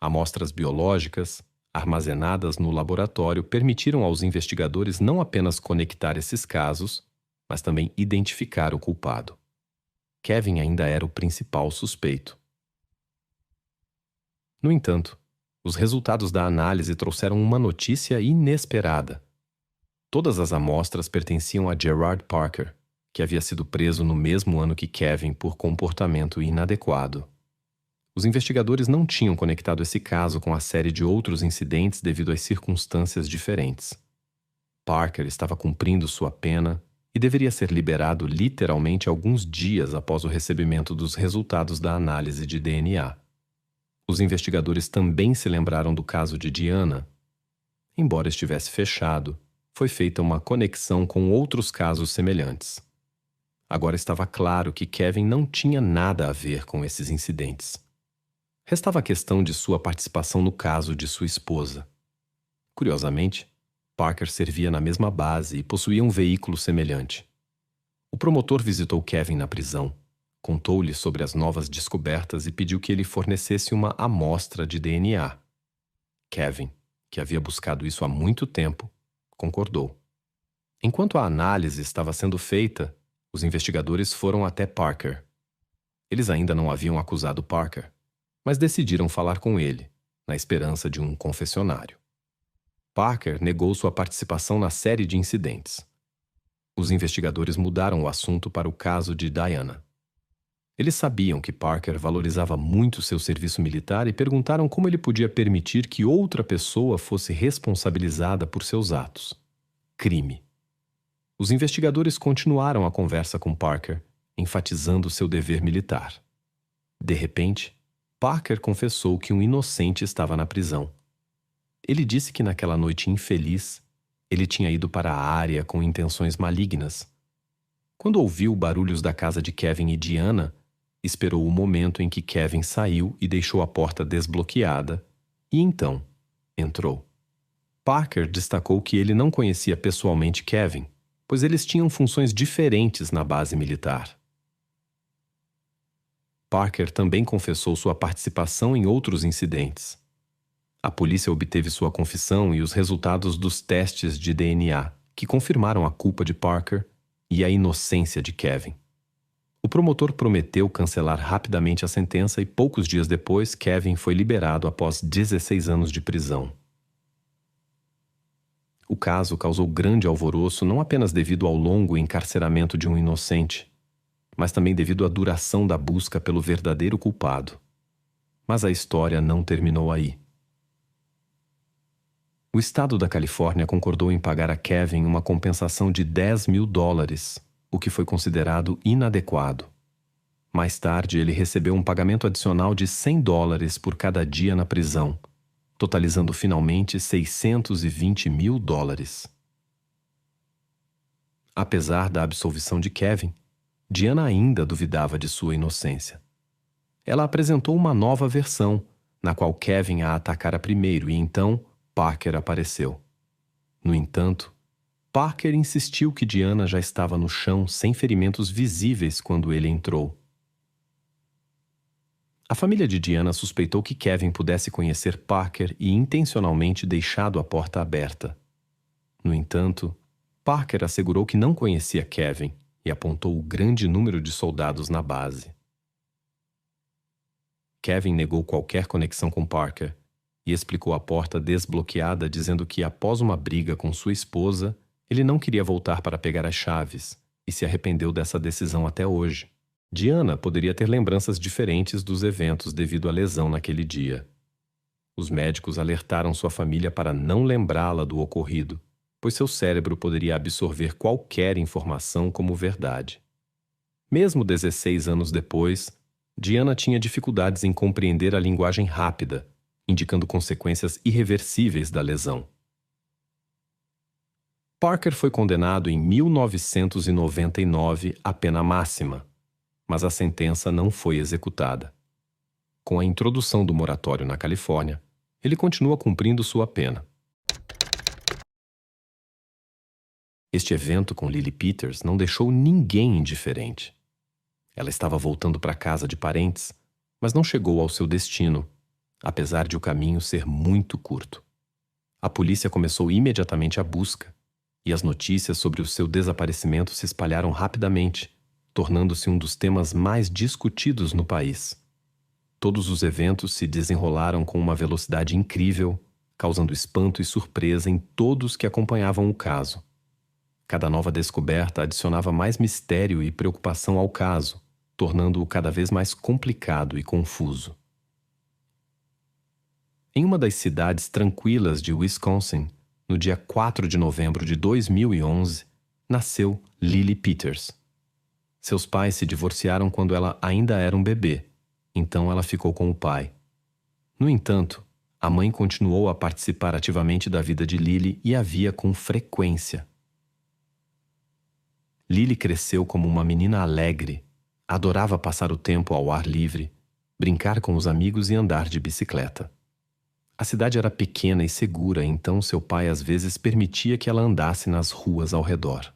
Amostras biológicas, armazenadas no laboratório, permitiram aos investigadores não apenas conectar esses casos, mas também identificar o culpado. Kevin ainda era o principal suspeito. No entanto, os resultados da análise trouxeram uma notícia inesperada. Todas as amostras pertenciam a Gerard Parker, que havia sido preso no mesmo ano que Kevin por comportamento inadequado. Os investigadores não tinham conectado esse caso com a série de outros incidentes devido às circunstâncias diferentes. Parker estava cumprindo sua pena e deveria ser liberado literalmente alguns dias após o recebimento dos resultados da análise de DNA. Os investigadores também se lembraram do caso de Diana. Embora estivesse fechado, foi feita uma conexão com outros casos semelhantes. Agora estava claro que Kevin não tinha nada a ver com esses incidentes. Restava a questão de sua participação no caso de sua esposa. Curiosamente, Parker servia na mesma base e possuía um veículo semelhante. O promotor visitou Kevin na prisão, contou-lhe sobre as novas descobertas e pediu que ele fornecesse uma amostra de DNA. Kevin, que havia buscado isso há muito tempo, concordou. Enquanto a análise estava sendo feita, os investigadores foram até Parker. Eles ainda não haviam acusado Parker, mas decidiram falar com ele, na esperança de um confessionário. Parker negou sua participação na série de incidentes. Os investigadores mudaram o assunto para o caso de Diana. Eles sabiam que Parker valorizava muito seu serviço militar e perguntaram como ele podia permitir que outra pessoa fosse responsabilizada por seus atos. Crime. Os investigadores continuaram a conversa com Parker, enfatizando seu dever militar. De repente, Parker confessou que um inocente estava na prisão. Ele disse que naquela noite infeliz, ele tinha ido para a área com intenções malignas. Quando ouviu barulhos da casa de Kevin e Diana, esperou o momento em que Kevin saiu e deixou a porta desbloqueada, e então entrou. Parker destacou que ele não conhecia pessoalmente Kevin, pois eles tinham funções diferentes na base militar. Parker também confessou sua participação em outros incidentes. A polícia obteve sua confissão e os resultados dos testes de DNA, que confirmaram a culpa de Parker e a inocência de Kevin. O promotor prometeu cancelar rapidamente a sentença e poucos dias depois, Kevin foi liberado após 16 anos de prisão. O caso causou grande alvoroço não apenas devido ao longo encarceramento de um inocente, mas também devido à duração da busca pelo verdadeiro culpado. Mas a história não terminou aí. O estado da Califórnia concordou em pagar a Kevin uma compensação de $10.000, o que foi considerado inadequado. Mais tarde, ele recebeu um pagamento adicional de $100 por cada dia na prisão, totalizando finalmente $620.000. Apesar da absolvição de Kevin, Diana ainda duvidava de sua inocência. Ela apresentou uma nova versão, na qual Kevin a atacara primeiro e então Parker apareceu. No entanto, Parker insistiu que Diana já estava no chão sem ferimentos visíveis quando ele entrou. A família de Diana suspeitou que Kevin pudesse conhecer Parker e intencionalmente deixado a porta aberta. No entanto, Parker assegurou que não conhecia Kevin e apontou o grande número de soldados na base. Kevin negou qualquer conexão com Parker e explicou a porta desbloqueada, dizendo que após uma briga com sua esposa, ele não queria voltar para pegar as chaves e se arrependeu dessa decisão até hoje. Diana poderia ter lembranças diferentes dos eventos devido à lesão naquele dia. Os médicos alertaram sua família para não lembrá-la do ocorrido, pois seu cérebro poderia absorver qualquer informação como verdade. Mesmo 16 anos depois, Diana tinha dificuldades em compreender a linguagem rápida, indicando consequências irreversíveis da lesão. Parker foi condenado em 1999 à pena máxima, mas a sentença não foi executada. Com a introdução do moratório na Califórnia, ele continua cumprindo sua pena. Este evento com Lily Peters não deixou ninguém indiferente. Ela estava voltando para casa de parentes, mas não chegou ao seu destino, apesar de o caminho ser muito curto. A polícia começou imediatamente a busca, e as notícias sobre o seu desaparecimento se espalharam rapidamente, tornando-se um dos temas mais discutidos no país. Todos os eventos se desenrolaram com uma velocidade incrível, causando espanto e surpresa em todos que acompanhavam o caso. Cada nova descoberta adicionava mais mistério e preocupação ao caso, tornando-o cada vez mais complicado e confuso. Em uma das cidades tranquilas de Wisconsin, no dia 4 de novembro de 2011, nasceu Lily Peters. Seus pais se divorciaram quando ela ainda era um bebê, então ela ficou com o pai. No entanto, a mãe continuou a participar ativamente da vida de Lily e a via com frequência. Lily cresceu como uma menina alegre, adorava passar o tempo ao ar livre, brincar com os amigos e andar de bicicleta. A cidade era pequena e segura, então seu pai às vezes permitia que ela andasse nas ruas ao redor.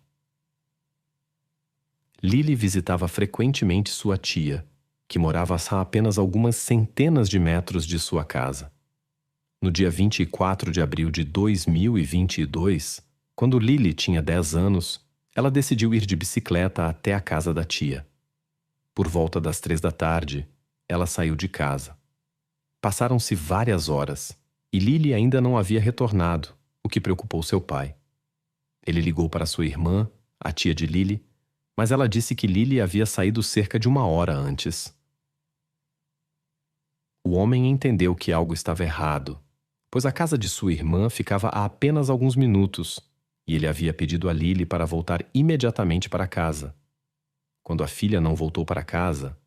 Lily visitava frequentemente sua tia, que morava a apenas algumas centenas de metros de sua casa. No dia 24 de abril de 2022, quando Lily tinha 10 anos, ela decidiu ir de bicicleta até a casa da tia. Por volta das 3 da tarde, ela saiu de casa. Passaram-se várias horas, e Lily ainda não havia retornado, o que preocupou seu pai. Ele ligou para sua irmã, a tia de Lily, mas ela disse que Lily havia saído cerca de 1 hora antes. O homem entendeu que algo estava errado, pois a casa de sua irmã ficava a apenas alguns minutos, e ele havia pedido a Lily para voltar imediatamente para casa. Quando a filha não voltou para casa,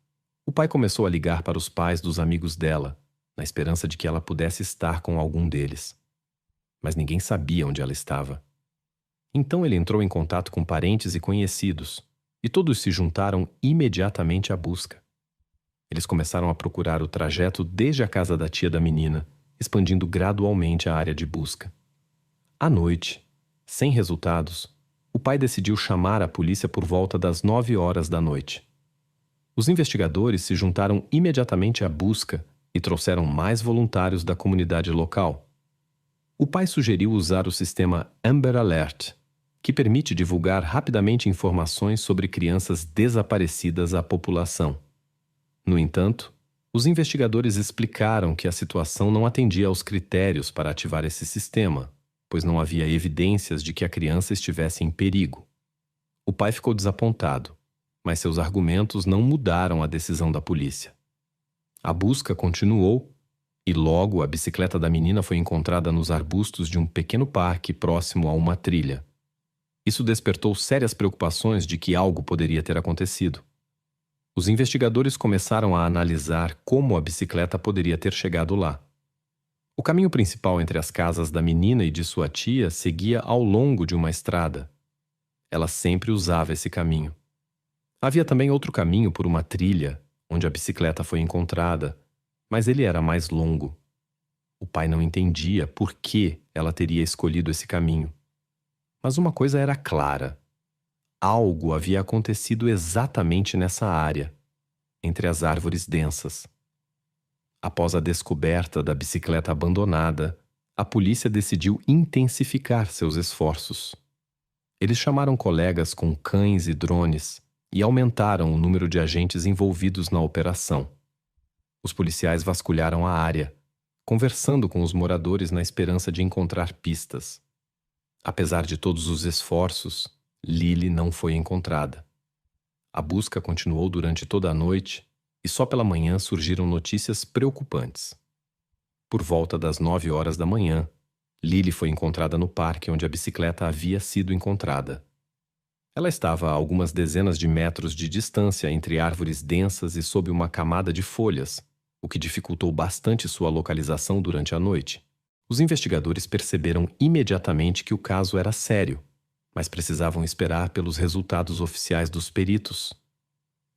o pai começou a ligar para os pais dos amigos dela, na esperança de que ela pudesse estar com algum deles. Mas ninguém sabia onde ela estava. Então ele entrou em contato com parentes e conhecidos, e todos se juntaram imediatamente à busca. Eles começaram a procurar o trajeto desde a casa da tia da menina, expandindo gradualmente a área de busca. À noite, sem resultados, o pai decidiu chamar a polícia por volta das 9 horas da noite. Os investigadores se juntaram imediatamente à busca e trouxeram mais voluntários da comunidade local. O pai sugeriu usar o sistema Amber Alert, que permite divulgar rapidamente informações sobre crianças desaparecidas à população. No entanto, os investigadores explicaram que a situação não atendia aos critérios para ativar esse sistema, pois não havia evidências de que a criança estivesse em perigo. O pai ficou desapontado, mas seus argumentos não mudaram a decisão da polícia. A busca continuou e logo a bicicleta da menina foi encontrada nos arbustos de um pequeno parque próximo a uma trilha. Isso despertou sérias preocupações de que algo poderia ter acontecido. Os investigadores começaram a analisar como a bicicleta poderia ter chegado lá. O caminho principal entre as casas da menina e de sua tia seguia ao longo de uma estrada. Ela sempre usava esse caminho. Havia também outro caminho por uma trilha, onde a bicicleta foi encontrada, mas ele era mais longo. O pai não entendia por que ela teria escolhido esse caminho. Mas uma coisa era clara. Algo havia acontecido exatamente nessa área, entre as árvores densas. Após a descoberta da bicicleta abandonada, a polícia decidiu intensificar seus esforços. Eles chamaram colegas com cães e drones e aumentaram o número de agentes envolvidos na operação. Os policiais vasculharam a área, conversando com os moradores na esperança de encontrar pistas. Apesar de todos os esforços, Lily não foi encontrada. A busca continuou durante toda a noite e só pela manhã surgiram notícias preocupantes. Por volta das 9 horas da manhã, Lily foi encontrada no parque onde a bicicleta havia sido encontrada. Ela estava a algumas dezenas de metros de distância entre árvores densas e sob uma camada de folhas, o que dificultou bastante sua localização durante a noite. Os investigadores perceberam imediatamente que o caso era sério, mas precisavam esperar pelos resultados oficiais dos peritos.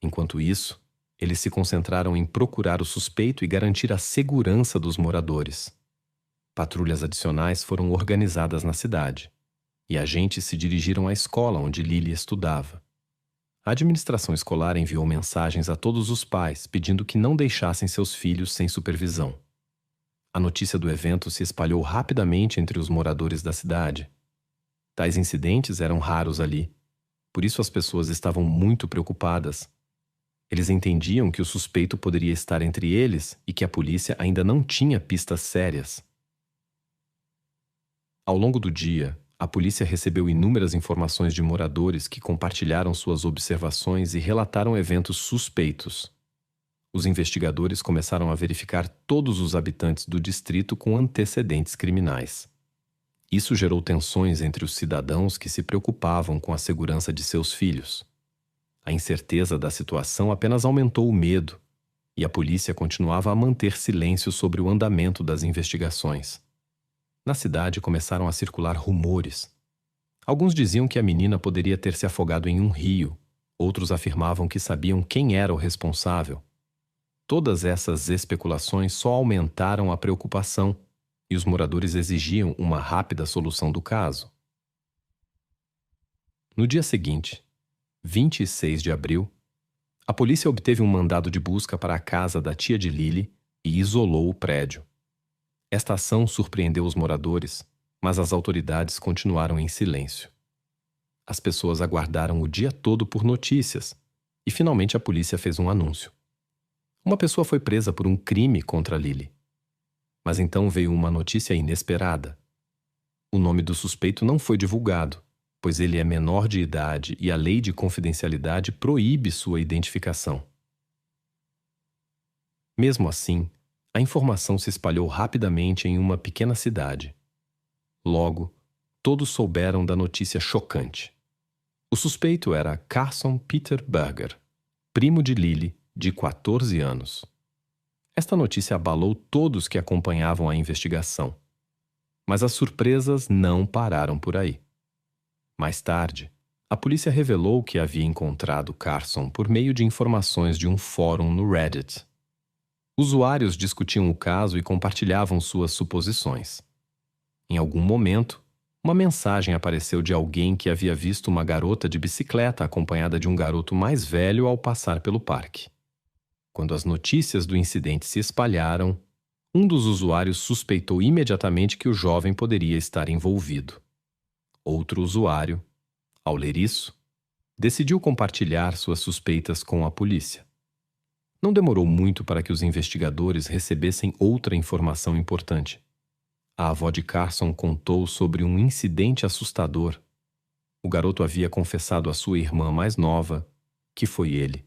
Enquanto isso, eles se concentraram em procurar o suspeito e garantir a segurança dos moradores. Patrulhas adicionais foram organizadas na cidade, e agentes se dirigiram à escola onde Lily estudava. A administração escolar enviou mensagens a todos os pais pedindo que não deixassem seus filhos sem supervisão. A notícia do evento se espalhou rapidamente entre os moradores da cidade. Tais incidentes eram raros ali, por isso as pessoas estavam muito preocupadas. Eles entendiam que o suspeito poderia estar entre eles e que a polícia ainda não tinha pistas sérias. Ao longo do dia, a polícia recebeu inúmeras informações de moradores que compartilharam suas observações e relataram eventos suspeitos. Os investigadores começaram a verificar todos os habitantes do distrito com antecedentes criminais. Isso gerou tensões entre os cidadãos que se preocupavam com a segurança de seus filhos. A incerteza da situação apenas aumentou o medo, e a polícia continuava a manter silêncio sobre o andamento das investigações. Na cidade começaram a circular rumores. Alguns diziam que a menina poderia ter se afogado em um rio, outros afirmavam que sabiam quem era o responsável. Todas essas especulações só aumentaram a preocupação, e os moradores exigiam uma rápida solução do caso. No dia seguinte, 26 de abril, a polícia obteve um mandado de busca para a casa da tia de Lily e isolou o prédio. Esta ação surpreendeu os moradores, mas as autoridades continuaram em silêncio. As pessoas aguardaram o dia todo por notícias e finalmente a polícia fez um anúncio. Uma pessoa foi presa por um crime contra Lily. Mas então veio uma notícia inesperada. O nome do suspeito não foi divulgado, pois ele é menor de idade e a lei de confidencialidade proíbe sua identificação. Mesmo assim, a informação se espalhou rapidamente em uma pequena cidade. Logo, todos souberam da notícia chocante. O suspeito era Carson Peter Berger, primo de Lily, de 14 anos. Esta notícia abalou todos que acompanhavam a investigação. Mas as surpresas não pararam por aí. Mais tarde, a polícia revelou que havia encontrado Carson por meio de informações de um fórum no Reddit. Usuários discutiam o caso e compartilhavam suas suposições. Em algum momento, uma mensagem apareceu de alguém que havia visto uma garota de bicicleta acompanhada de um garoto mais velho ao passar pelo parque. Quando as notícias do incidente se espalharam, um dos usuários suspeitou imediatamente que o jovem poderia estar envolvido. Outro usuário, ao ler isso, decidiu compartilhar suas suspeitas com a polícia. Não demorou muito para que os investigadores recebessem outra informação importante. A avó de Carson contou sobre um incidente assustador. O garoto havia confessado à sua irmã mais nova que foi ele.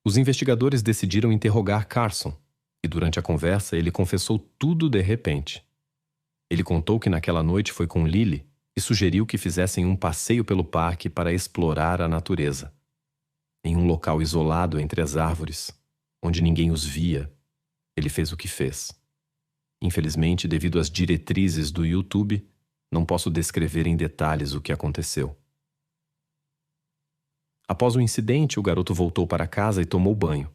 Os investigadores decidiram interrogar Carson, e durante a conversa ele confessou tudo de repente. Ele contou que naquela noite foi com Lily e sugeriu que fizessem um passeio pelo parque para explorar a natureza. Em um local isolado entre as árvores, onde ninguém os via, ele fez o que fez. Infelizmente, devido às diretrizes do YouTube, não posso descrever em detalhes o que aconteceu. Após o incidente, o garoto voltou para casa e tomou banho.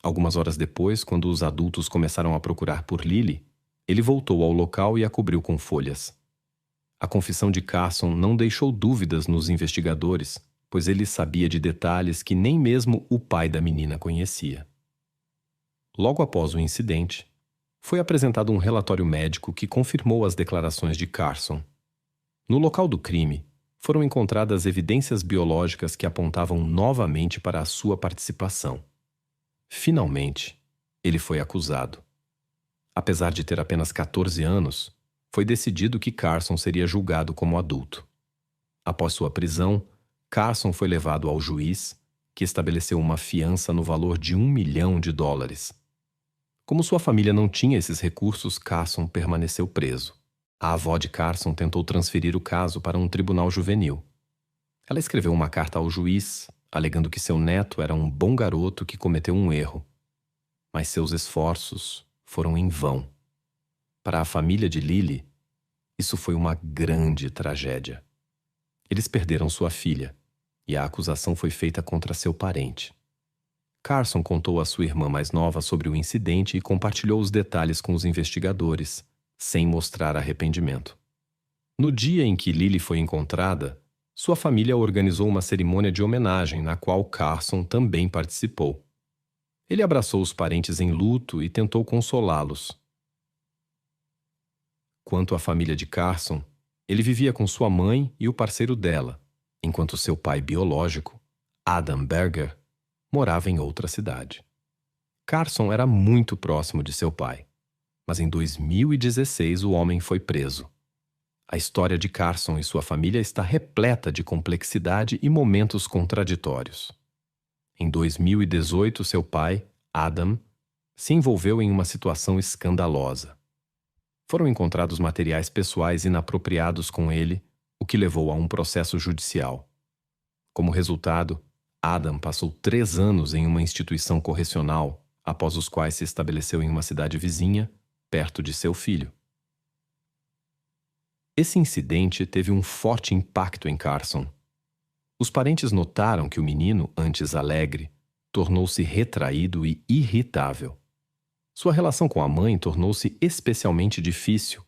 Algumas horas depois, quando os adultos começaram a procurar por Lily, ele voltou ao local e a cobriu com folhas. A confissão de Carson não deixou dúvidas nos investigadores, pois ele sabia de detalhes que nem mesmo o pai da menina conhecia. Logo após o incidente, foi apresentado um relatório médico que confirmou as declarações de Carson. No local do crime, foram encontradas evidências biológicas que apontavam novamente para a sua participação. Finalmente, ele foi acusado. Apesar de ter apenas 14 anos, foi decidido que Carson seria julgado como adulto. Após sua prisão, Carson foi levado ao juiz, que estabeleceu uma fiança no valor de $1 milhão. Como sua família não tinha esses recursos, Carson permaneceu preso. A avó de Carson tentou transferir o caso para um tribunal juvenil. Ela escreveu uma carta ao juiz, alegando que seu neto era um bom garoto que cometeu um erro. Mas seus esforços foram em vão. Para a família de Lily, isso foi uma grande tragédia. Eles perderam sua filha, e a acusação foi feita contra seu parente. Carson contou à sua irmã mais nova sobre o incidente e compartilhou os detalhes com os investigadores, sem mostrar arrependimento. No dia em que Lily foi encontrada, sua família organizou uma cerimônia de homenagem na qual Carson também participou. Ele abraçou os parentes em luto e tentou consolá-los. Quanto à família de Carson, ele vivia com sua mãe e o parceiro dela, enquanto seu pai biológico, Adam Berger, morava em outra cidade. Carson era muito próximo de seu pai, mas em 2016 o homem foi preso. A história de Carson e sua família está repleta de complexidade e momentos contraditórios. Em 2018, seu pai, Adam, se envolveu em uma situação escandalosa. Foram encontrados materiais pessoais inapropriados com ele, o que levou a um processo judicial. Como resultado, Adam passou 3 anos em uma instituição correcional, após os quais se estabeleceu em uma cidade vizinha, perto de seu filho. Esse incidente teve um forte impacto em Carson. Os parentes notaram que o menino, antes alegre, tornou-se retraído e irritável. Sua relação com a mãe tornou-se especialmente difícil,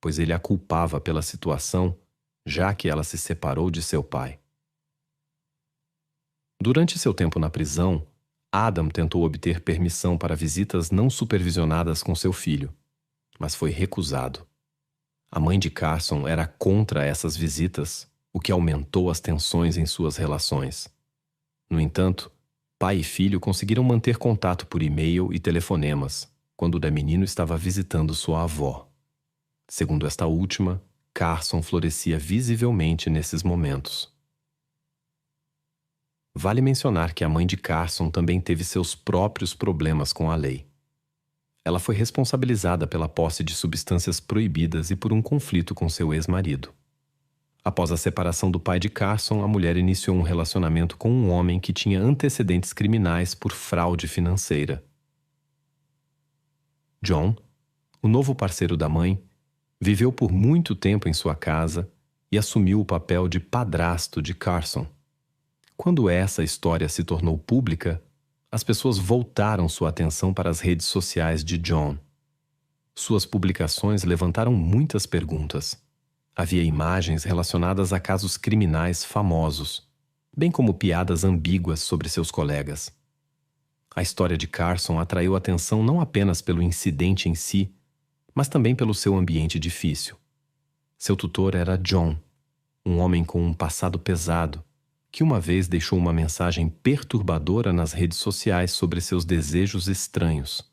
pois ele a culpava pela situação, já que ela se separou de seu pai. Durante seu tempo na prisão, Adam tentou obter permissão para visitas não supervisionadas com seu filho, mas foi recusado. A mãe de Carson era contra essas visitas, o que aumentou as tensões em suas relações. No entanto, pai e filho conseguiram manter contato por e-mail e telefonemas, quando o menino estava visitando sua avó. Segundo esta última, Carson florescia visivelmente nesses momentos. Vale mencionar que a mãe de Carson também teve seus próprios problemas com a lei. Ela foi responsabilizada pela posse de substâncias proibidas e por um conflito com seu ex-marido. Após a separação do pai de Carson, a mulher iniciou um relacionamento com um homem que tinha antecedentes criminais por fraude financeira. John, o novo parceiro da mãe, viveu por muito tempo em sua casa e assumiu o papel de padrasto de Carson. Quando essa história se tornou pública, as pessoas voltaram sua atenção para as redes sociais de John. Suas publicações levantaram muitas perguntas. Havia imagens relacionadas a casos criminais famosos, bem como piadas ambíguas sobre seus colegas. A história de Carson atraiu atenção não apenas pelo incidente em si, mas também pelo seu ambiente difícil. Seu tutor era John, um homem com um passado pesado, que uma vez deixou uma mensagem perturbadora nas redes sociais sobre seus desejos estranhos.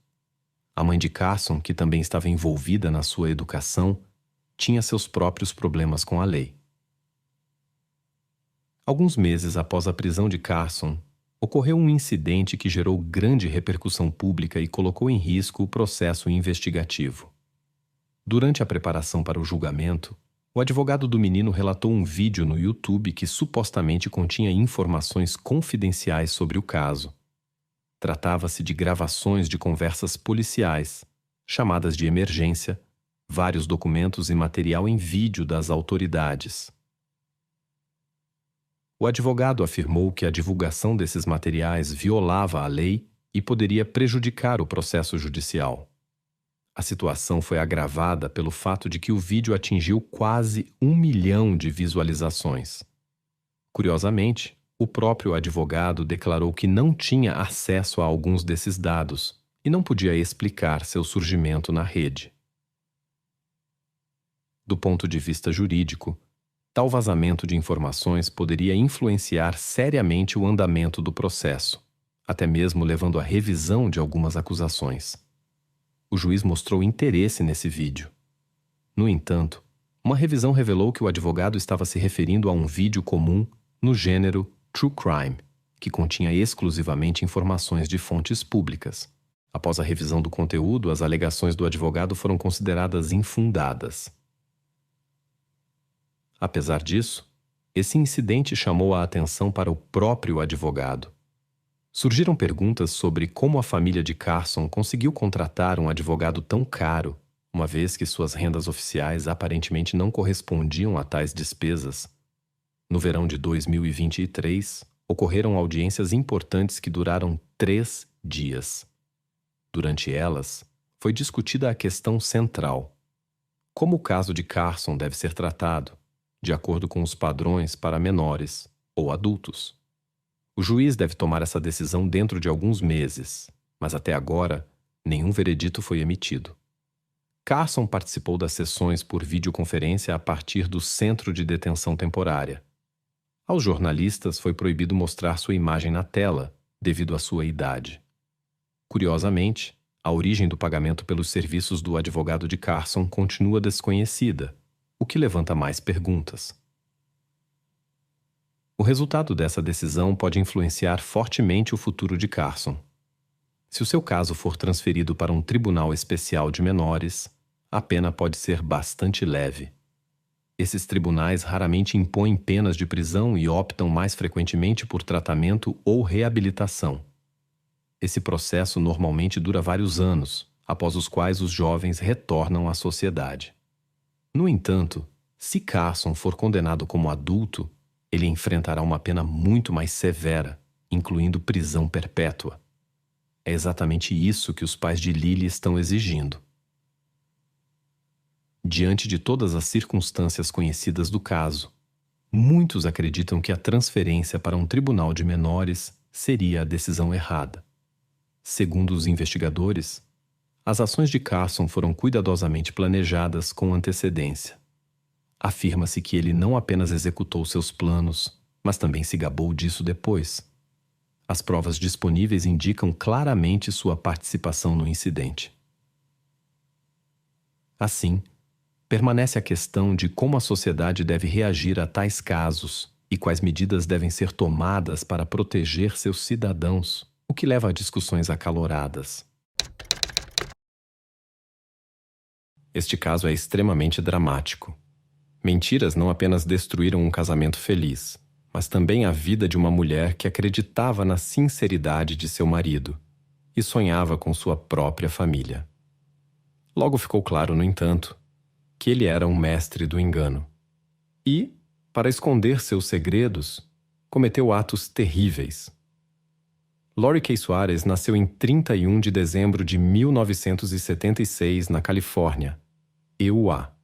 A mãe de Carson, que também estava envolvida na sua educação, tinha seus próprios problemas com a lei. Alguns meses após a prisão de Carson, ocorreu um incidente que gerou grande repercussão pública e colocou em risco o processo investigativo. Durante a preparação para o julgamento, o advogado do menino relatou um vídeo no YouTube que supostamente continha informações confidenciais sobre o caso. Tratava-se de gravações de conversas policiais, chamadas de emergência, vários documentos e material em vídeo das autoridades. O advogado afirmou que a divulgação desses materiais violava a lei e poderia prejudicar o processo judicial. A situação foi agravada pelo fato de que o vídeo atingiu quase 1 milhão de visualizações. Curiosamente, o próprio advogado declarou que não tinha acesso a alguns desses dados e não podia explicar seu surgimento na rede. Do ponto de vista jurídico, tal vazamento de informações poderia influenciar seriamente o andamento do processo, até mesmo levando à revisão de algumas acusações. O juiz mostrou interesse nesse vídeo. No entanto, uma revisão revelou que o advogado estava se referindo a um vídeo comum no gênero True Crime, que continha exclusivamente informações de fontes públicas. Após a revisão do conteúdo, as alegações do advogado foram consideradas infundadas. Apesar disso, Esse incidente chamou a atenção para o próprio advogado. Surgiram perguntas sobre como a família de Carson conseguiu contratar um advogado tão caro, uma vez que suas rendas oficiais aparentemente não correspondiam a tais despesas. No verão de 2023, ocorreram audiências importantes que duraram 3 dias. Durante elas, foi discutida a questão central: como o caso de Carson deve ser tratado, de acordo com os padrões para menores ou adultos. O juiz deve tomar essa decisão dentro de alguns meses, mas até agora, nenhum veredito foi emitido. Carson participou das sessões por videoconferência a partir do Centro de Detenção Temporária. Aos jornalistas foi proibido mostrar sua imagem na tela, devido à sua idade. Curiosamente, a origem do pagamento pelos serviços do advogado de Carson continua desconhecida, o que levanta mais perguntas. O resultado dessa decisão pode influenciar fortemente o futuro de Carson. Se o seu caso for transferido para um tribunal especial de menores, a pena pode ser bastante leve. Esses tribunais raramente impõem penas de prisão e optam mais frequentemente por tratamento ou reabilitação. Esse processo normalmente dura vários anos, após os quais os jovens retornam à sociedade. No entanto, se Carson for condenado como adulto, ele enfrentará uma pena muito mais severa, incluindo prisão perpétua. É exatamente isso que os pais de Lily estão exigindo. Diante de todas as circunstâncias conhecidas do caso, muitos acreditam que a transferência para um tribunal de menores seria a decisão errada. Segundo os investigadores, as ações de Carson foram cuidadosamente planejadas com antecedência. Afirma-se que ele não apenas executou seus planos, mas também se gabou disso depois. As provas disponíveis indicam claramente sua participação no incidente. Assim, permanece a questão de como a sociedade deve reagir a tais casos e quais medidas devem ser tomadas para proteger seus cidadãos, o que leva a discussões acaloradas. Este caso é extremamente dramático. Mentiras não apenas destruíram um casamento feliz, mas também a vida de uma mulher que acreditava na sinceridade de seu marido e sonhava com sua própria família. Logo ficou claro, no entanto, que ele era um mestre do engano. E, para esconder seus segredos, cometeu atos terríveis. Lori Kay Soares nasceu em 31 de dezembro de 1976 na Califórnia, EUA.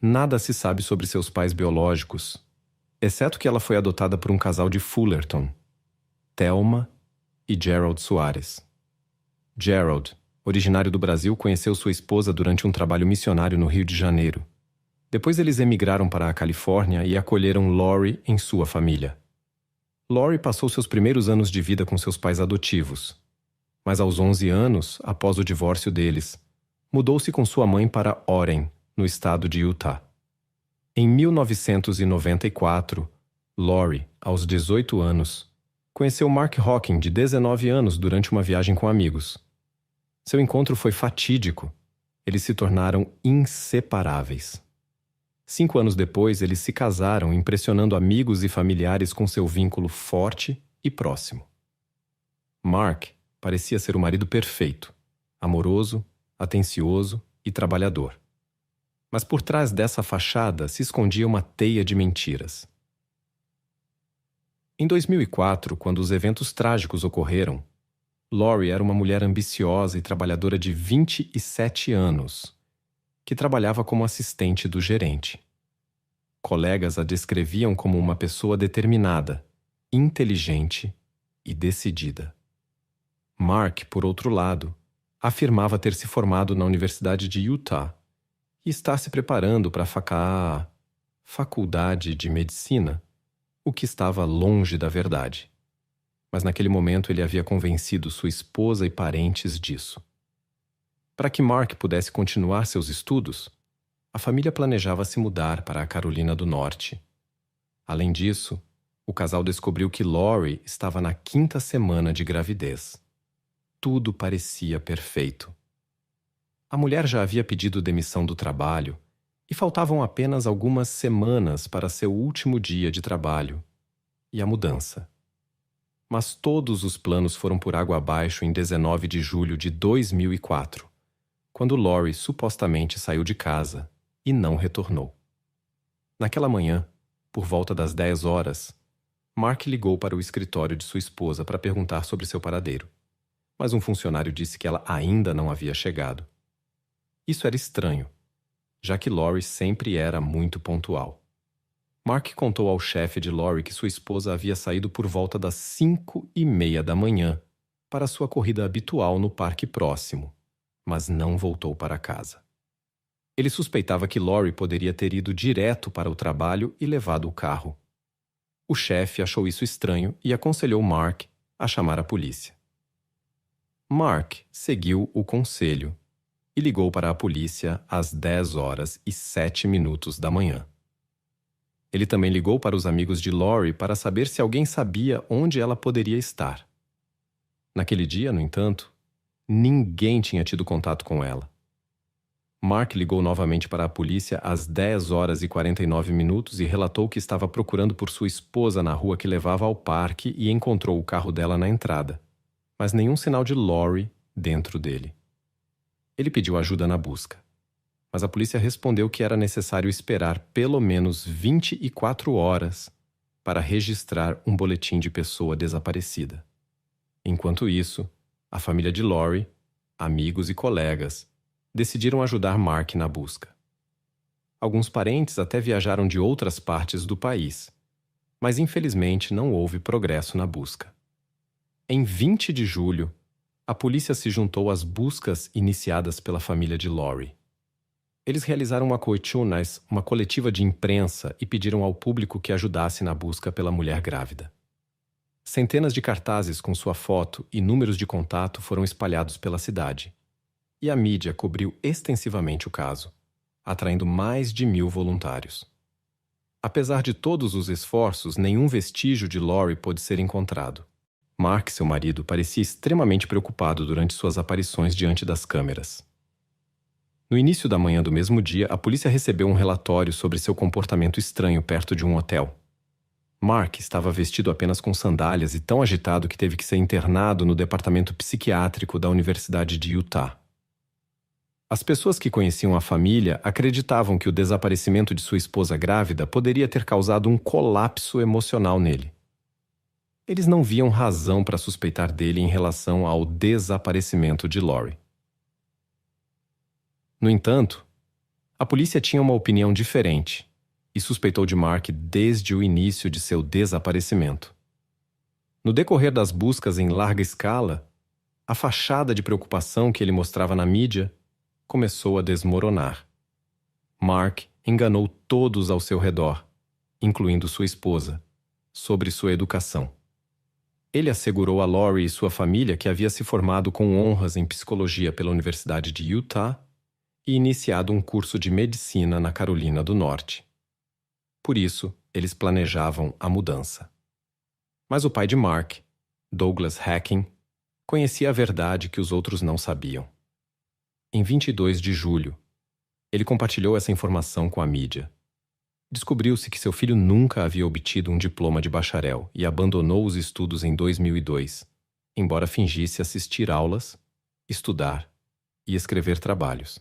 Nada se sabe sobre seus pais biológicos, exceto que ela foi adotada por um casal de Fullerton, Thelma e Gerald Soares. Gerald, originário do Brasil, conheceu sua esposa durante um trabalho missionário no Rio de Janeiro. Depois eles emigraram para a Califórnia e acolheram Lori em sua família. Lori passou seus primeiros anos de vida com seus pais adotivos, mas aos 11 anos, após o divórcio deles, mudou-se com sua mãe para Orem, no estado de Utah. Em 1994, Lori, aos 18 anos, conheceu Mark Hawking, de 19 anos, durante uma viagem com amigos. Seu encontro foi fatídico. Eles se tornaram inseparáveis. 5 anos depois, eles se casaram, impressionando amigos e familiares com seu vínculo forte e próximo. Mark parecia ser o marido perfeito, amoroso, atencioso e trabalhador. Mas por trás dessa fachada se escondia uma teia de mentiras. Em 2004, quando os eventos trágicos ocorreram, Lori era uma mulher ambiciosa e trabalhadora de 27 anos, que trabalhava como assistente do gerente. Colegas a descreviam como uma pessoa determinada, inteligente e decidida. Mark, por outro lado, afirmava ter se formado na Universidade de Utah e estar se preparando para a faculdade de medicina, o que estava longe da verdade. Mas naquele momento ele havia convencido sua esposa e parentes disso. Para que Mark pudesse continuar seus estudos, a família planejava se mudar para a Carolina do Norte. Além disso, o casal descobriu que Lori estava na 5ª semana de gravidez. Tudo parecia perfeito. A mulher já havia pedido demissão do trabalho E faltavam apenas algumas semanas para seu último dia de trabalho e a mudança. Mas todos os planos foram por água abaixo em 19 de julho de 2004, quando Lori supostamente saiu de casa e não retornou. Naquela manhã, por volta das 10 horas, Mark ligou para o escritório de sua esposa para perguntar sobre seu paradeiro, mas um funcionário disse que ela ainda não havia chegado. Isso era estranho, já que Lori sempre era muito pontual. Mark contou ao chefe de Lori que sua esposa havia saído por volta das 5:30 da manhã para sua corrida habitual no parque próximo, mas não voltou para casa. Ele suspeitava que Lori poderia ter ido direto para o trabalho e levado o carro. O chefe achou isso estranho e aconselhou Mark a chamar a polícia. Mark seguiu o conselho e ligou para a polícia às 10h07 da manhã. Ele também ligou para os amigos de Lori para saber se alguém sabia onde ela poderia estar. Naquele dia, no entanto, ninguém tinha tido contato com ela. Mark ligou novamente para a polícia às 10h49 e relatou que estava procurando por sua esposa na rua que levava ao parque e encontrou o carro dela na entrada, mas nenhum sinal de Lori dentro dele. Ele pediu ajuda na busca, mas a polícia respondeu que era necessário esperar pelo menos 24 horas para registrar um boletim de pessoa desaparecida. Enquanto isso, a família de Lori, amigos e colegas decidiram ajudar Mark na busca. Alguns parentes até viajaram de outras partes do país, mas infelizmente não houve progresso na busca. Em 20 de julho, a polícia se juntou às buscas iniciadas pela família de Lori. Eles realizaram uma coletiva de imprensa e pediram ao público que ajudasse na busca pela mulher grávida. Centenas de cartazes com sua foto e números de contato foram espalhados pela cidade, e a mídia cobriu extensivamente o caso, atraindo mais de 1.000 voluntários. Apesar de todos os esforços, nenhum vestígio de Lori pôde ser encontrado. Mark, seu marido, parecia extremamente preocupado durante suas aparições diante das câmeras. No início da manhã do mesmo dia, a polícia recebeu um relatório sobre seu comportamento estranho perto de um hotel. Mark estava vestido apenas com sandálias e tão agitado que teve que ser internado no departamento psiquiátrico da Universidade de Utah. As pessoas que conheciam a família acreditavam que o desaparecimento de sua esposa grávida poderia ter causado um colapso emocional nele. Eles não viam razão para suspeitar dele em relação ao desaparecimento de Lori. No entanto, a polícia tinha uma opinião diferente e suspeitou de Mark desde o início de seu desaparecimento. No decorrer das buscas em larga escala, a fachada de preocupação que ele mostrava na mídia começou a desmoronar. Mark enganou todos ao seu redor, incluindo sua esposa, sobre sua educação. Ele assegurou a Lori e sua família que havia se formado com honras em psicologia pela Universidade de Utah e iniciado um curso de medicina na Carolina do Norte. Por isso, eles planejavam a mudança. Mas o pai de Mark, Douglas Hacking, conhecia a verdade que os outros não sabiam. Em 22 de julho, ele compartilhou essa informação com a mídia. Descobriu-se que seu filho nunca havia obtido um diploma de bacharel e abandonou os estudos em 2002, embora fingisse assistir aulas, estudar e escrever trabalhos.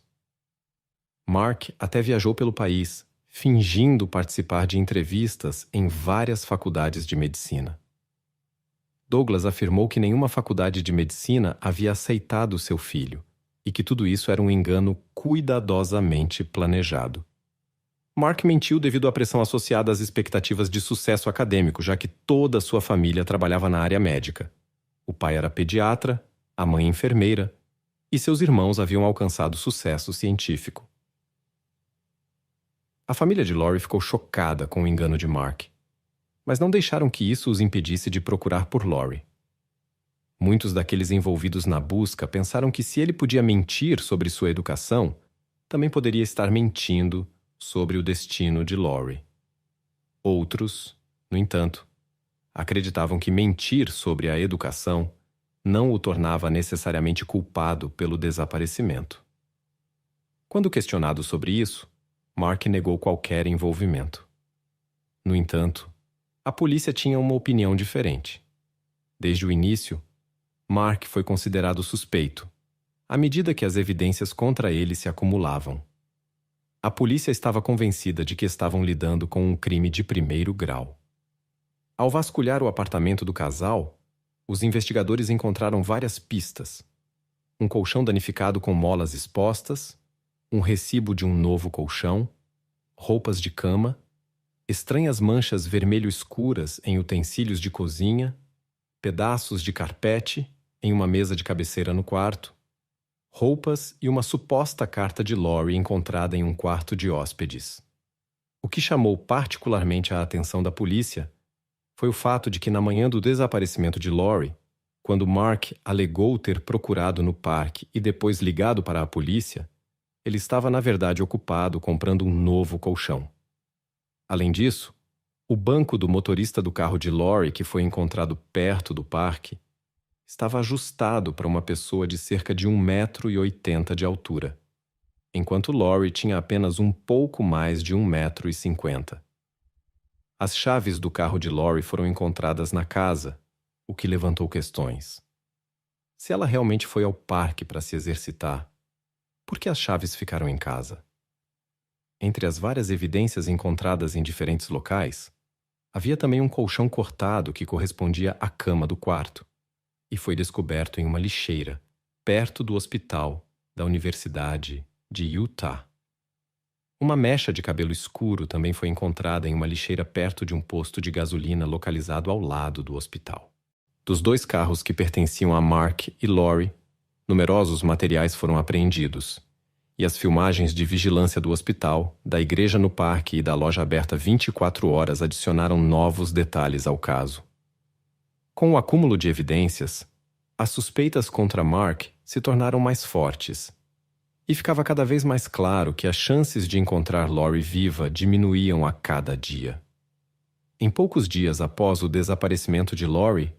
Mark até viajou pelo país, fingindo participar de entrevistas em várias faculdades de medicina. Douglas afirmou que nenhuma faculdade de medicina havia aceitado seu filho e que tudo isso era um engano cuidadosamente planejado. Mark mentiu devido à pressão associada às expectativas de sucesso acadêmico, já que toda a sua família trabalhava na área médica. O pai era pediatra, a mãe enfermeira, e seus irmãos haviam alcançado sucesso científico. A família de Lori ficou chocada com o engano de Mark, mas não deixaram que isso os impedisse de procurar por Lori. Muitos daqueles envolvidos na busca pensaram que se ele podia mentir sobre sua educação, também poderia estar mentindo sobre o destino de Lori. Outros, no entanto, acreditavam que mentir sobre a educação não o tornava necessariamente culpado pelo desaparecimento. Quando questionado sobre isso, Mark negou qualquer envolvimento. No entanto, a polícia tinha uma opinião diferente. Desde o início, Mark foi considerado suspeito, à medida que as evidências contra ele se acumulavam. A polícia estava convencida de que estavam lidando com um crime de primeiro grau. Ao vasculhar o apartamento do casal, os investigadores encontraram várias pistas. Um colchão danificado com molas expostas, um recibo de um novo colchão, roupas de cama, estranhas manchas vermelho escuras em utensílios de cozinha, pedaços de carpete em uma mesa de cabeceira no quarto, roupas e uma suposta carta de Lori encontrada em um quarto de hóspedes. O que chamou particularmente a atenção da polícia foi o fato de que na manhã do desaparecimento de Lori, quando Mark alegou ter procurado no parque e depois ligado para a polícia, ele estava na verdade ocupado comprando um novo colchão. Além disso, o banco do motorista do carro de Lori, que foi encontrado perto do parque, estava ajustado para uma pessoa de cerca de 1,80 m de altura, enquanto Lori tinha apenas um pouco mais de 1,50 m. As chaves do carro de Lori foram encontradas na casa, o que levantou questões. Se ela realmente foi ao parque para se exercitar, por que as chaves ficaram em casa? Entre as várias evidências encontradas em diferentes locais, havia também um colchão cortado que correspondia à cama do quarto, e foi descoberto em uma lixeira, perto do hospital da Universidade de Utah. Uma mecha de cabelo escuro também foi encontrada em uma lixeira perto de um posto de gasolina localizado ao lado do hospital. Dos 2 carros que pertenciam a Mark e Lori, numerosos materiais foram apreendidos, e as filmagens de vigilância do hospital, da igreja no parque e da loja aberta 24 horas adicionaram novos detalhes ao caso. Com o acúmulo de evidências, as suspeitas contra Mark se tornaram mais fortes, e ficava cada vez mais claro que as chances de encontrar Lori viva diminuíam a cada dia. Em poucos dias após o desaparecimento de Lori,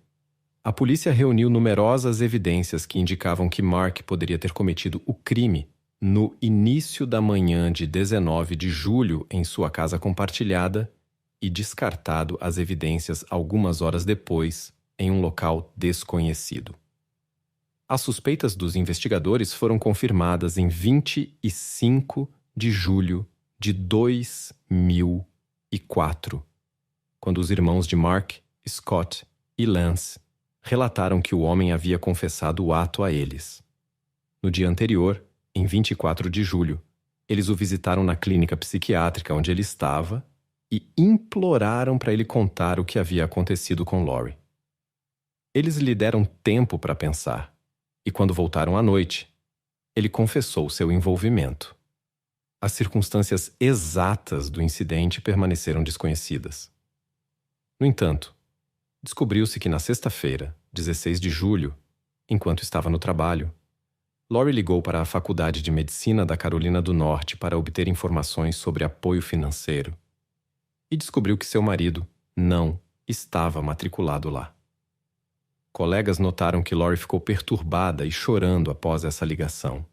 a polícia reuniu numerosas evidências que indicavam que Mark poderia ter cometido o crime no início da manhã de 19 de julho em sua casa compartilhada e descartado as evidências algumas horas depois em um local desconhecido. As suspeitas dos investigadores foram confirmadas em 25 de julho de 2004, quando os irmãos de Mark, Scott e Lance relataram que o homem havia confessado o ato a eles. No dia anterior, em 24 de julho, eles o visitaram na clínica psiquiátrica onde ele estava e imploraram para ele contar o que havia acontecido com Lori. Eles lhe deram tempo para pensar, e quando voltaram à noite, ele confessou seu envolvimento. As circunstâncias exatas do incidente permaneceram desconhecidas. No entanto, descobriu-se que na sexta-feira, 16 de julho, enquanto estava no trabalho, Lori ligou para a Faculdade de Medicina da Carolina do Norte para obter informações sobre apoio financeiro e descobriu que seu marido não estava matriculado lá. Colegas notaram que Lori ficou perturbada e chorando após essa ligação.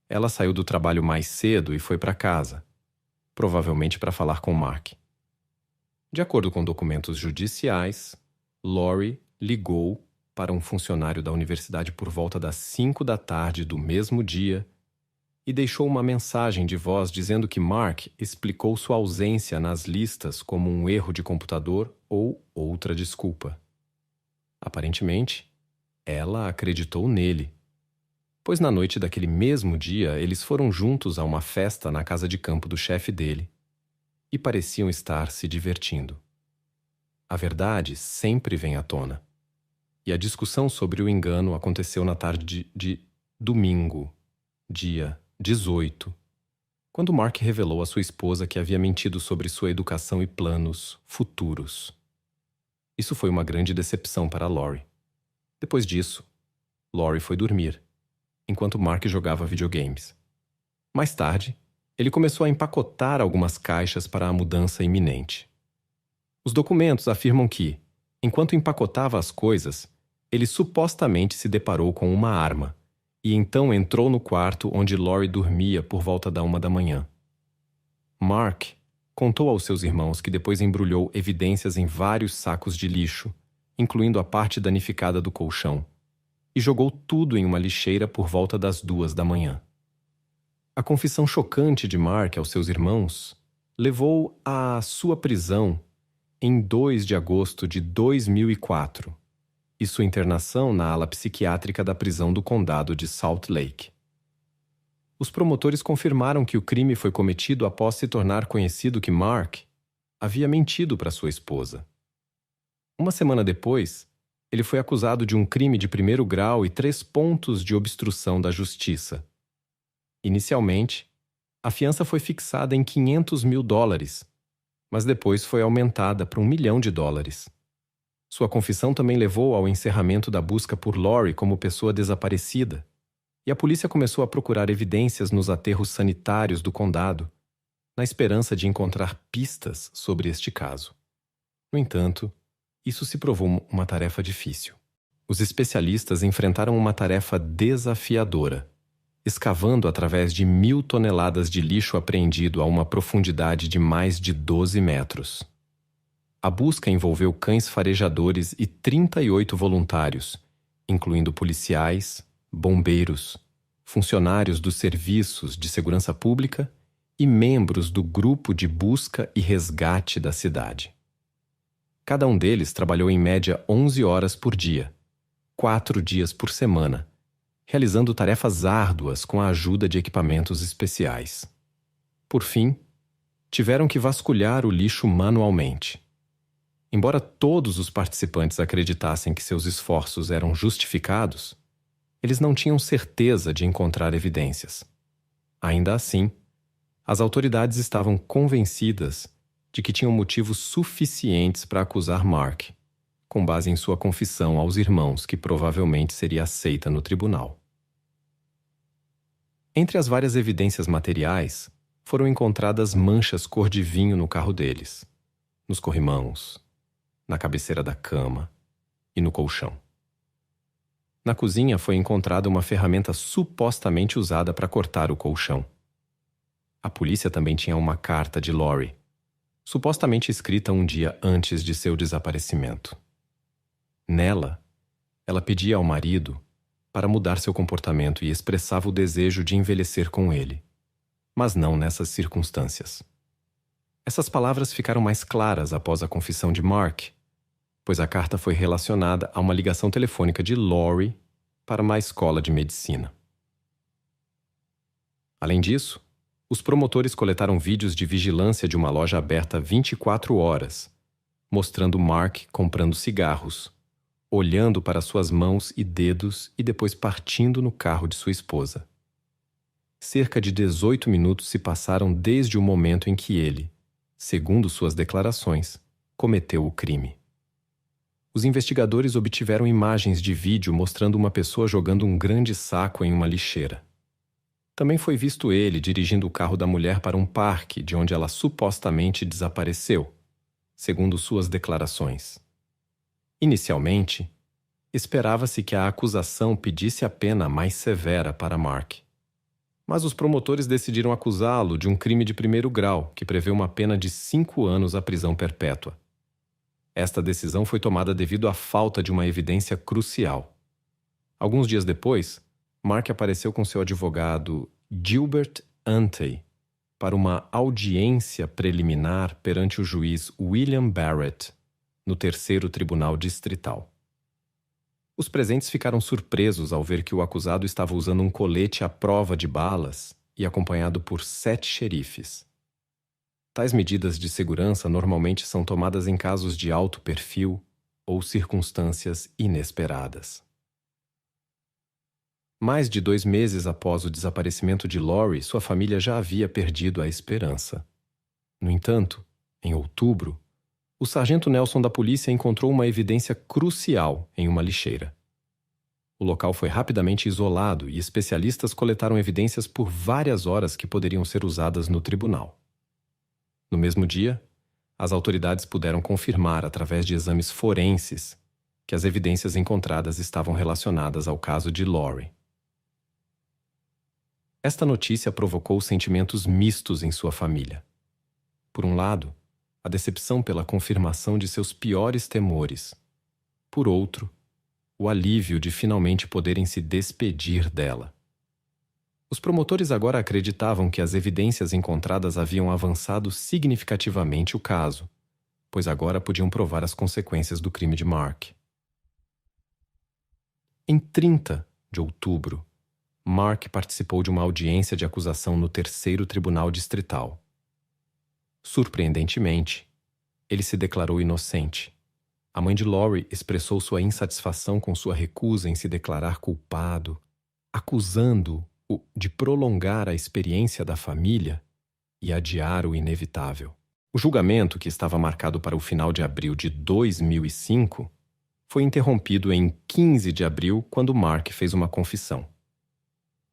Ela saiu do trabalho mais cedo e foi para casa, provavelmente para falar com Mark. De acordo com documentos judiciais, Lori ligou para um funcionário da universidade por volta das 5 da tarde do mesmo dia e deixou uma mensagem de voz dizendo que Mark explicou sua ausência nas listas como um erro de computador ou outra desculpa. Aparentemente, ela acreditou nele, pois na noite daquele mesmo dia eles foram juntos a uma festa na casa de campo do chefe dele e pareciam estar se divertindo. A verdade sempre vem à tona, e a discussão sobre o engano aconteceu na tarde de domingo, dia 18, quando Mark revelou à sua esposa que havia mentido sobre sua educação e planos futuros. Isso foi uma grande decepção para Lori. Depois disso, Lori foi dormir, enquanto Mark jogava videogames. Mais tarde, ele começou a empacotar algumas caixas para a mudança iminente. Os documentos afirmam que, enquanto empacotava as coisas, ele supostamente se deparou com uma arma e então entrou no quarto onde Lori dormia por volta da 1 da manhã. Mark contou aos seus irmãos que depois embrulhou evidências em vários sacos de lixo, incluindo a parte danificada do colchão, e jogou tudo em uma lixeira por volta das 2 da manhã. A confissão chocante de Mark aos seus irmãos levou à sua prisão em 2 de agosto de 2004 e sua internação na ala psiquiátrica da prisão do condado de Salt Lake. Os promotores confirmaram que o crime foi cometido após se tornar conhecido que Mark havia mentido para sua esposa. Uma semana depois, ele foi acusado de um crime de 1º grau e 3 pontos de obstrução da justiça. Inicialmente, a fiança foi fixada em $500 mil, mas depois foi aumentada para $1 milhão. Sua confissão também levou ao encerramento da busca por Lori como pessoa desaparecida, e a polícia começou a procurar evidências nos aterros sanitários do condado, na esperança de encontrar pistas sobre este caso. No entanto, isso se provou uma tarefa difícil. Os especialistas enfrentaram uma tarefa desafiadora, escavando através de 1.000 toneladas de lixo apreendido a uma profundidade de mais de 12 metros. A busca envolveu cães farejadores e 38 voluntários, incluindo policiais, bombeiros, funcionários dos serviços de segurança pública e membros do grupo de busca e resgate da cidade. Cada um deles trabalhou em média 11 horas por dia, 4 dias por semana, realizando tarefas árduas com a ajuda de equipamentos especiais. Por fim, tiveram que vasculhar o lixo manualmente. Embora todos os participantes acreditassem que seus esforços eram justificados, eles não tinham certeza de encontrar evidências. Ainda assim, as autoridades estavam convencidas de que tinham motivos suficientes para acusar Mark, com base em sua confissão aos irmãos que provavelmente seria aceita no tribunal. Entre as várias evidências materiais, foram encontradas manchas cor de vinho no carro deles, nos corrimãos, na cabeceira da cama e no colchão. Na cozinha foi encontrada uma ferramenta supostamente usada para cortar o colchão. A polícia também tinha uma carta de Lori, supostamente escrita um dia antes de seu desaparecimento. Nela, ela pedia ao marido para mudar seu comportamento e expressava o desejo de envelhecer com ele, mas não nessas circunstâncias. Essas palavras ficaram mais claras após a confissão de Mark, pois a carta foi relacionada a uma ligação telefônica de Lori para uma escola de medicina. Além disso, os promotores coletaram vídeos de vigilância de uma loja aberta 24 horas, mostrando Mark comprando cigarros, olhando para suas mãos e dedos e depois partindo no carro de sua esposa. Cerca de 18 minutos se passaram desde o momento em que ele, segundo suas declarações, cometeu o crime. Os investigadores obtiveram imagens de vídeo mostrando uma pessoa jogando um grande saco em uma lixeira. Também foi visto ele dirigindo o carro da mulher para um parque de onde ela supostamente desapareceu, segundo suas declarações. Inicialmente, esperava-se que a acusação pedisse a pena mais severa para Mark. Mas os promotores decidiram acusá-lo de um crime de 1º grau, que prevê uma pena de 5 anos à prisão perpétua. Esta decisão foi tomada devido à falta de uma evidência crucial. Alguns dias depois, Mark apareceu com seu advogado Gilbert Antey para uma audiência preliminar perante o juiz William Barrett, no 3º Tribunal Distrital. Os presentes ficaram surpresos ao ver que o acusado estava usando um colete à prova de balas e acompanhado por 7 xerifes. Tais medidas de segurança normalmente são tomadas em casos de alto perfil ou circunstâncias inesperadas. Mais de 2 meses após o desaparecimento de Lori, sua família já havia perdido a esperança. No entanto, em outubro, o sargento Nelson da polícia encontrou uma evidência crucial em uma lixeira. O local foi rapidamente isolado e especialistas coletaram evidências por várias horas que poderiam ser usadas no tribunal. No mesmo dia, as autoridades puderam confirmar, através de exames forenses, que as evidências encontradas estavam relacionadas ao caso de Lori. Esta notícia provocou sentimentos mistos em sua família. Por um lado, a decepção pela confirmação de seus piores temores. Por outro, o alívio de finalmente poderem se despedir dela. Os promotores agora acreditavam que as evidências encontradas haviam avançado significativamente o caso, pois agora podiam provar as consequências do crime de Mark. Em 30 de outubro, Mark participou de uma audiência de acusação no 3º Tribunal Distrital. Surpreendentemente, ele se declarou inocente. A mãe de Lori expressou sua insatisfação com sua recusa em se declarar culpado, acusando-o de prolongar a experiência da família e adiar o inevitável. O julgamento, que estava marcado para o final de abril de 2005, foi interrompido em 15 de abril quando Mark fez uma confissão.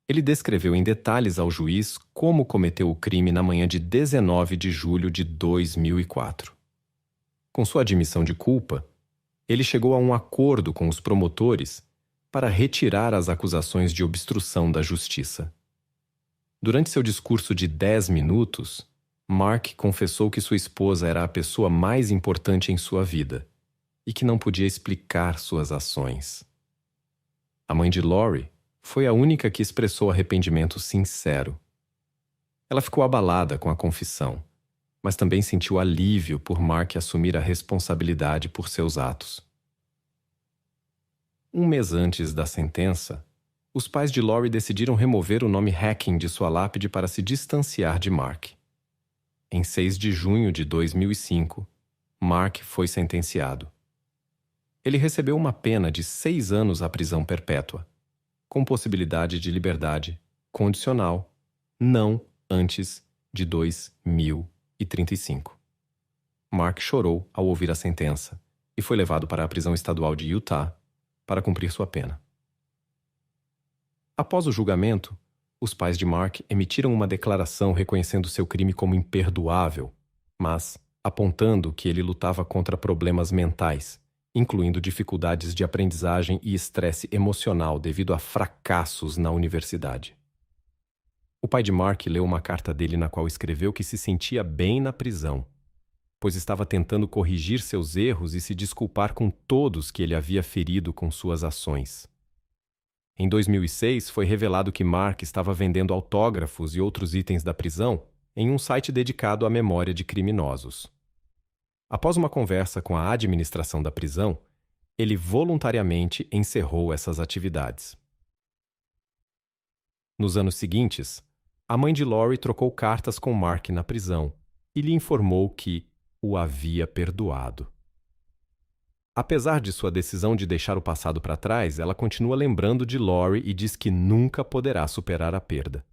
Ele descreveu em detalhes ao juiz como cometeu o crime na manhã de 19 de julho de 2004. Com sua admissão de culpa, ele chegou a um acordo com os promotores para retirar as acusações de obstrução da justiça. Durante seu discurso de 10 minutos, Mark confessou que sua esposa era a pessoa mais importante em sua vida e que não podia explicar suas ações. A mãe de Lori foi a única que expressou arrependimento sincero. Ela ficou abalada com a confissão, mas também sentiu alívio por Mark assumir a responsabilidade por seus atos. Um mês antes da sentença, os pais de Lori decidiram remover o nome Hacking de sua lápide para se distanciar de Mark. Em 6 de junho de 2005, Mark foi sentenciado. Ele recebeu uma pena de 6 anos à prisão perpétua, com possibilidade de liberdade condicional, não antes de 2035. Mark chorou ao ouvir a sentença e foi levado para a prisão estadual de Utah para cumprir sua pena. Após o julgamento, os pais de Mark emitiram uma declaração reconhecendo seu crime como imperdoável, mas apontando que ele lutava contra problemas mentais, incluindo dificuldades de aprendizagem e estresse emocional devido a fracassos na universidade. O pai de Mark leu uma carta dele na qual escreveu que se sentia bem na prisão, pois estava tentando corrigir seus erros e se desculpar com todos que ele havia ferido com suas ações. Em 2006, foi revelado que Mark estava vendendo autógrafos e outros itens da prisão em um site dedicado à memória de criminosos. Após uma conversa com a administração da prisão, ele voluntariamente encerrou essas atividades. Nos anos seguintes, a mãe de Lori trocou cartas com Mark na prisão e lhe informou que o havia perdoado. Apesar de sua decisão de deixar o passado para trás, ela continua lembrando de Lori e diz que nunca poderá superar a perda.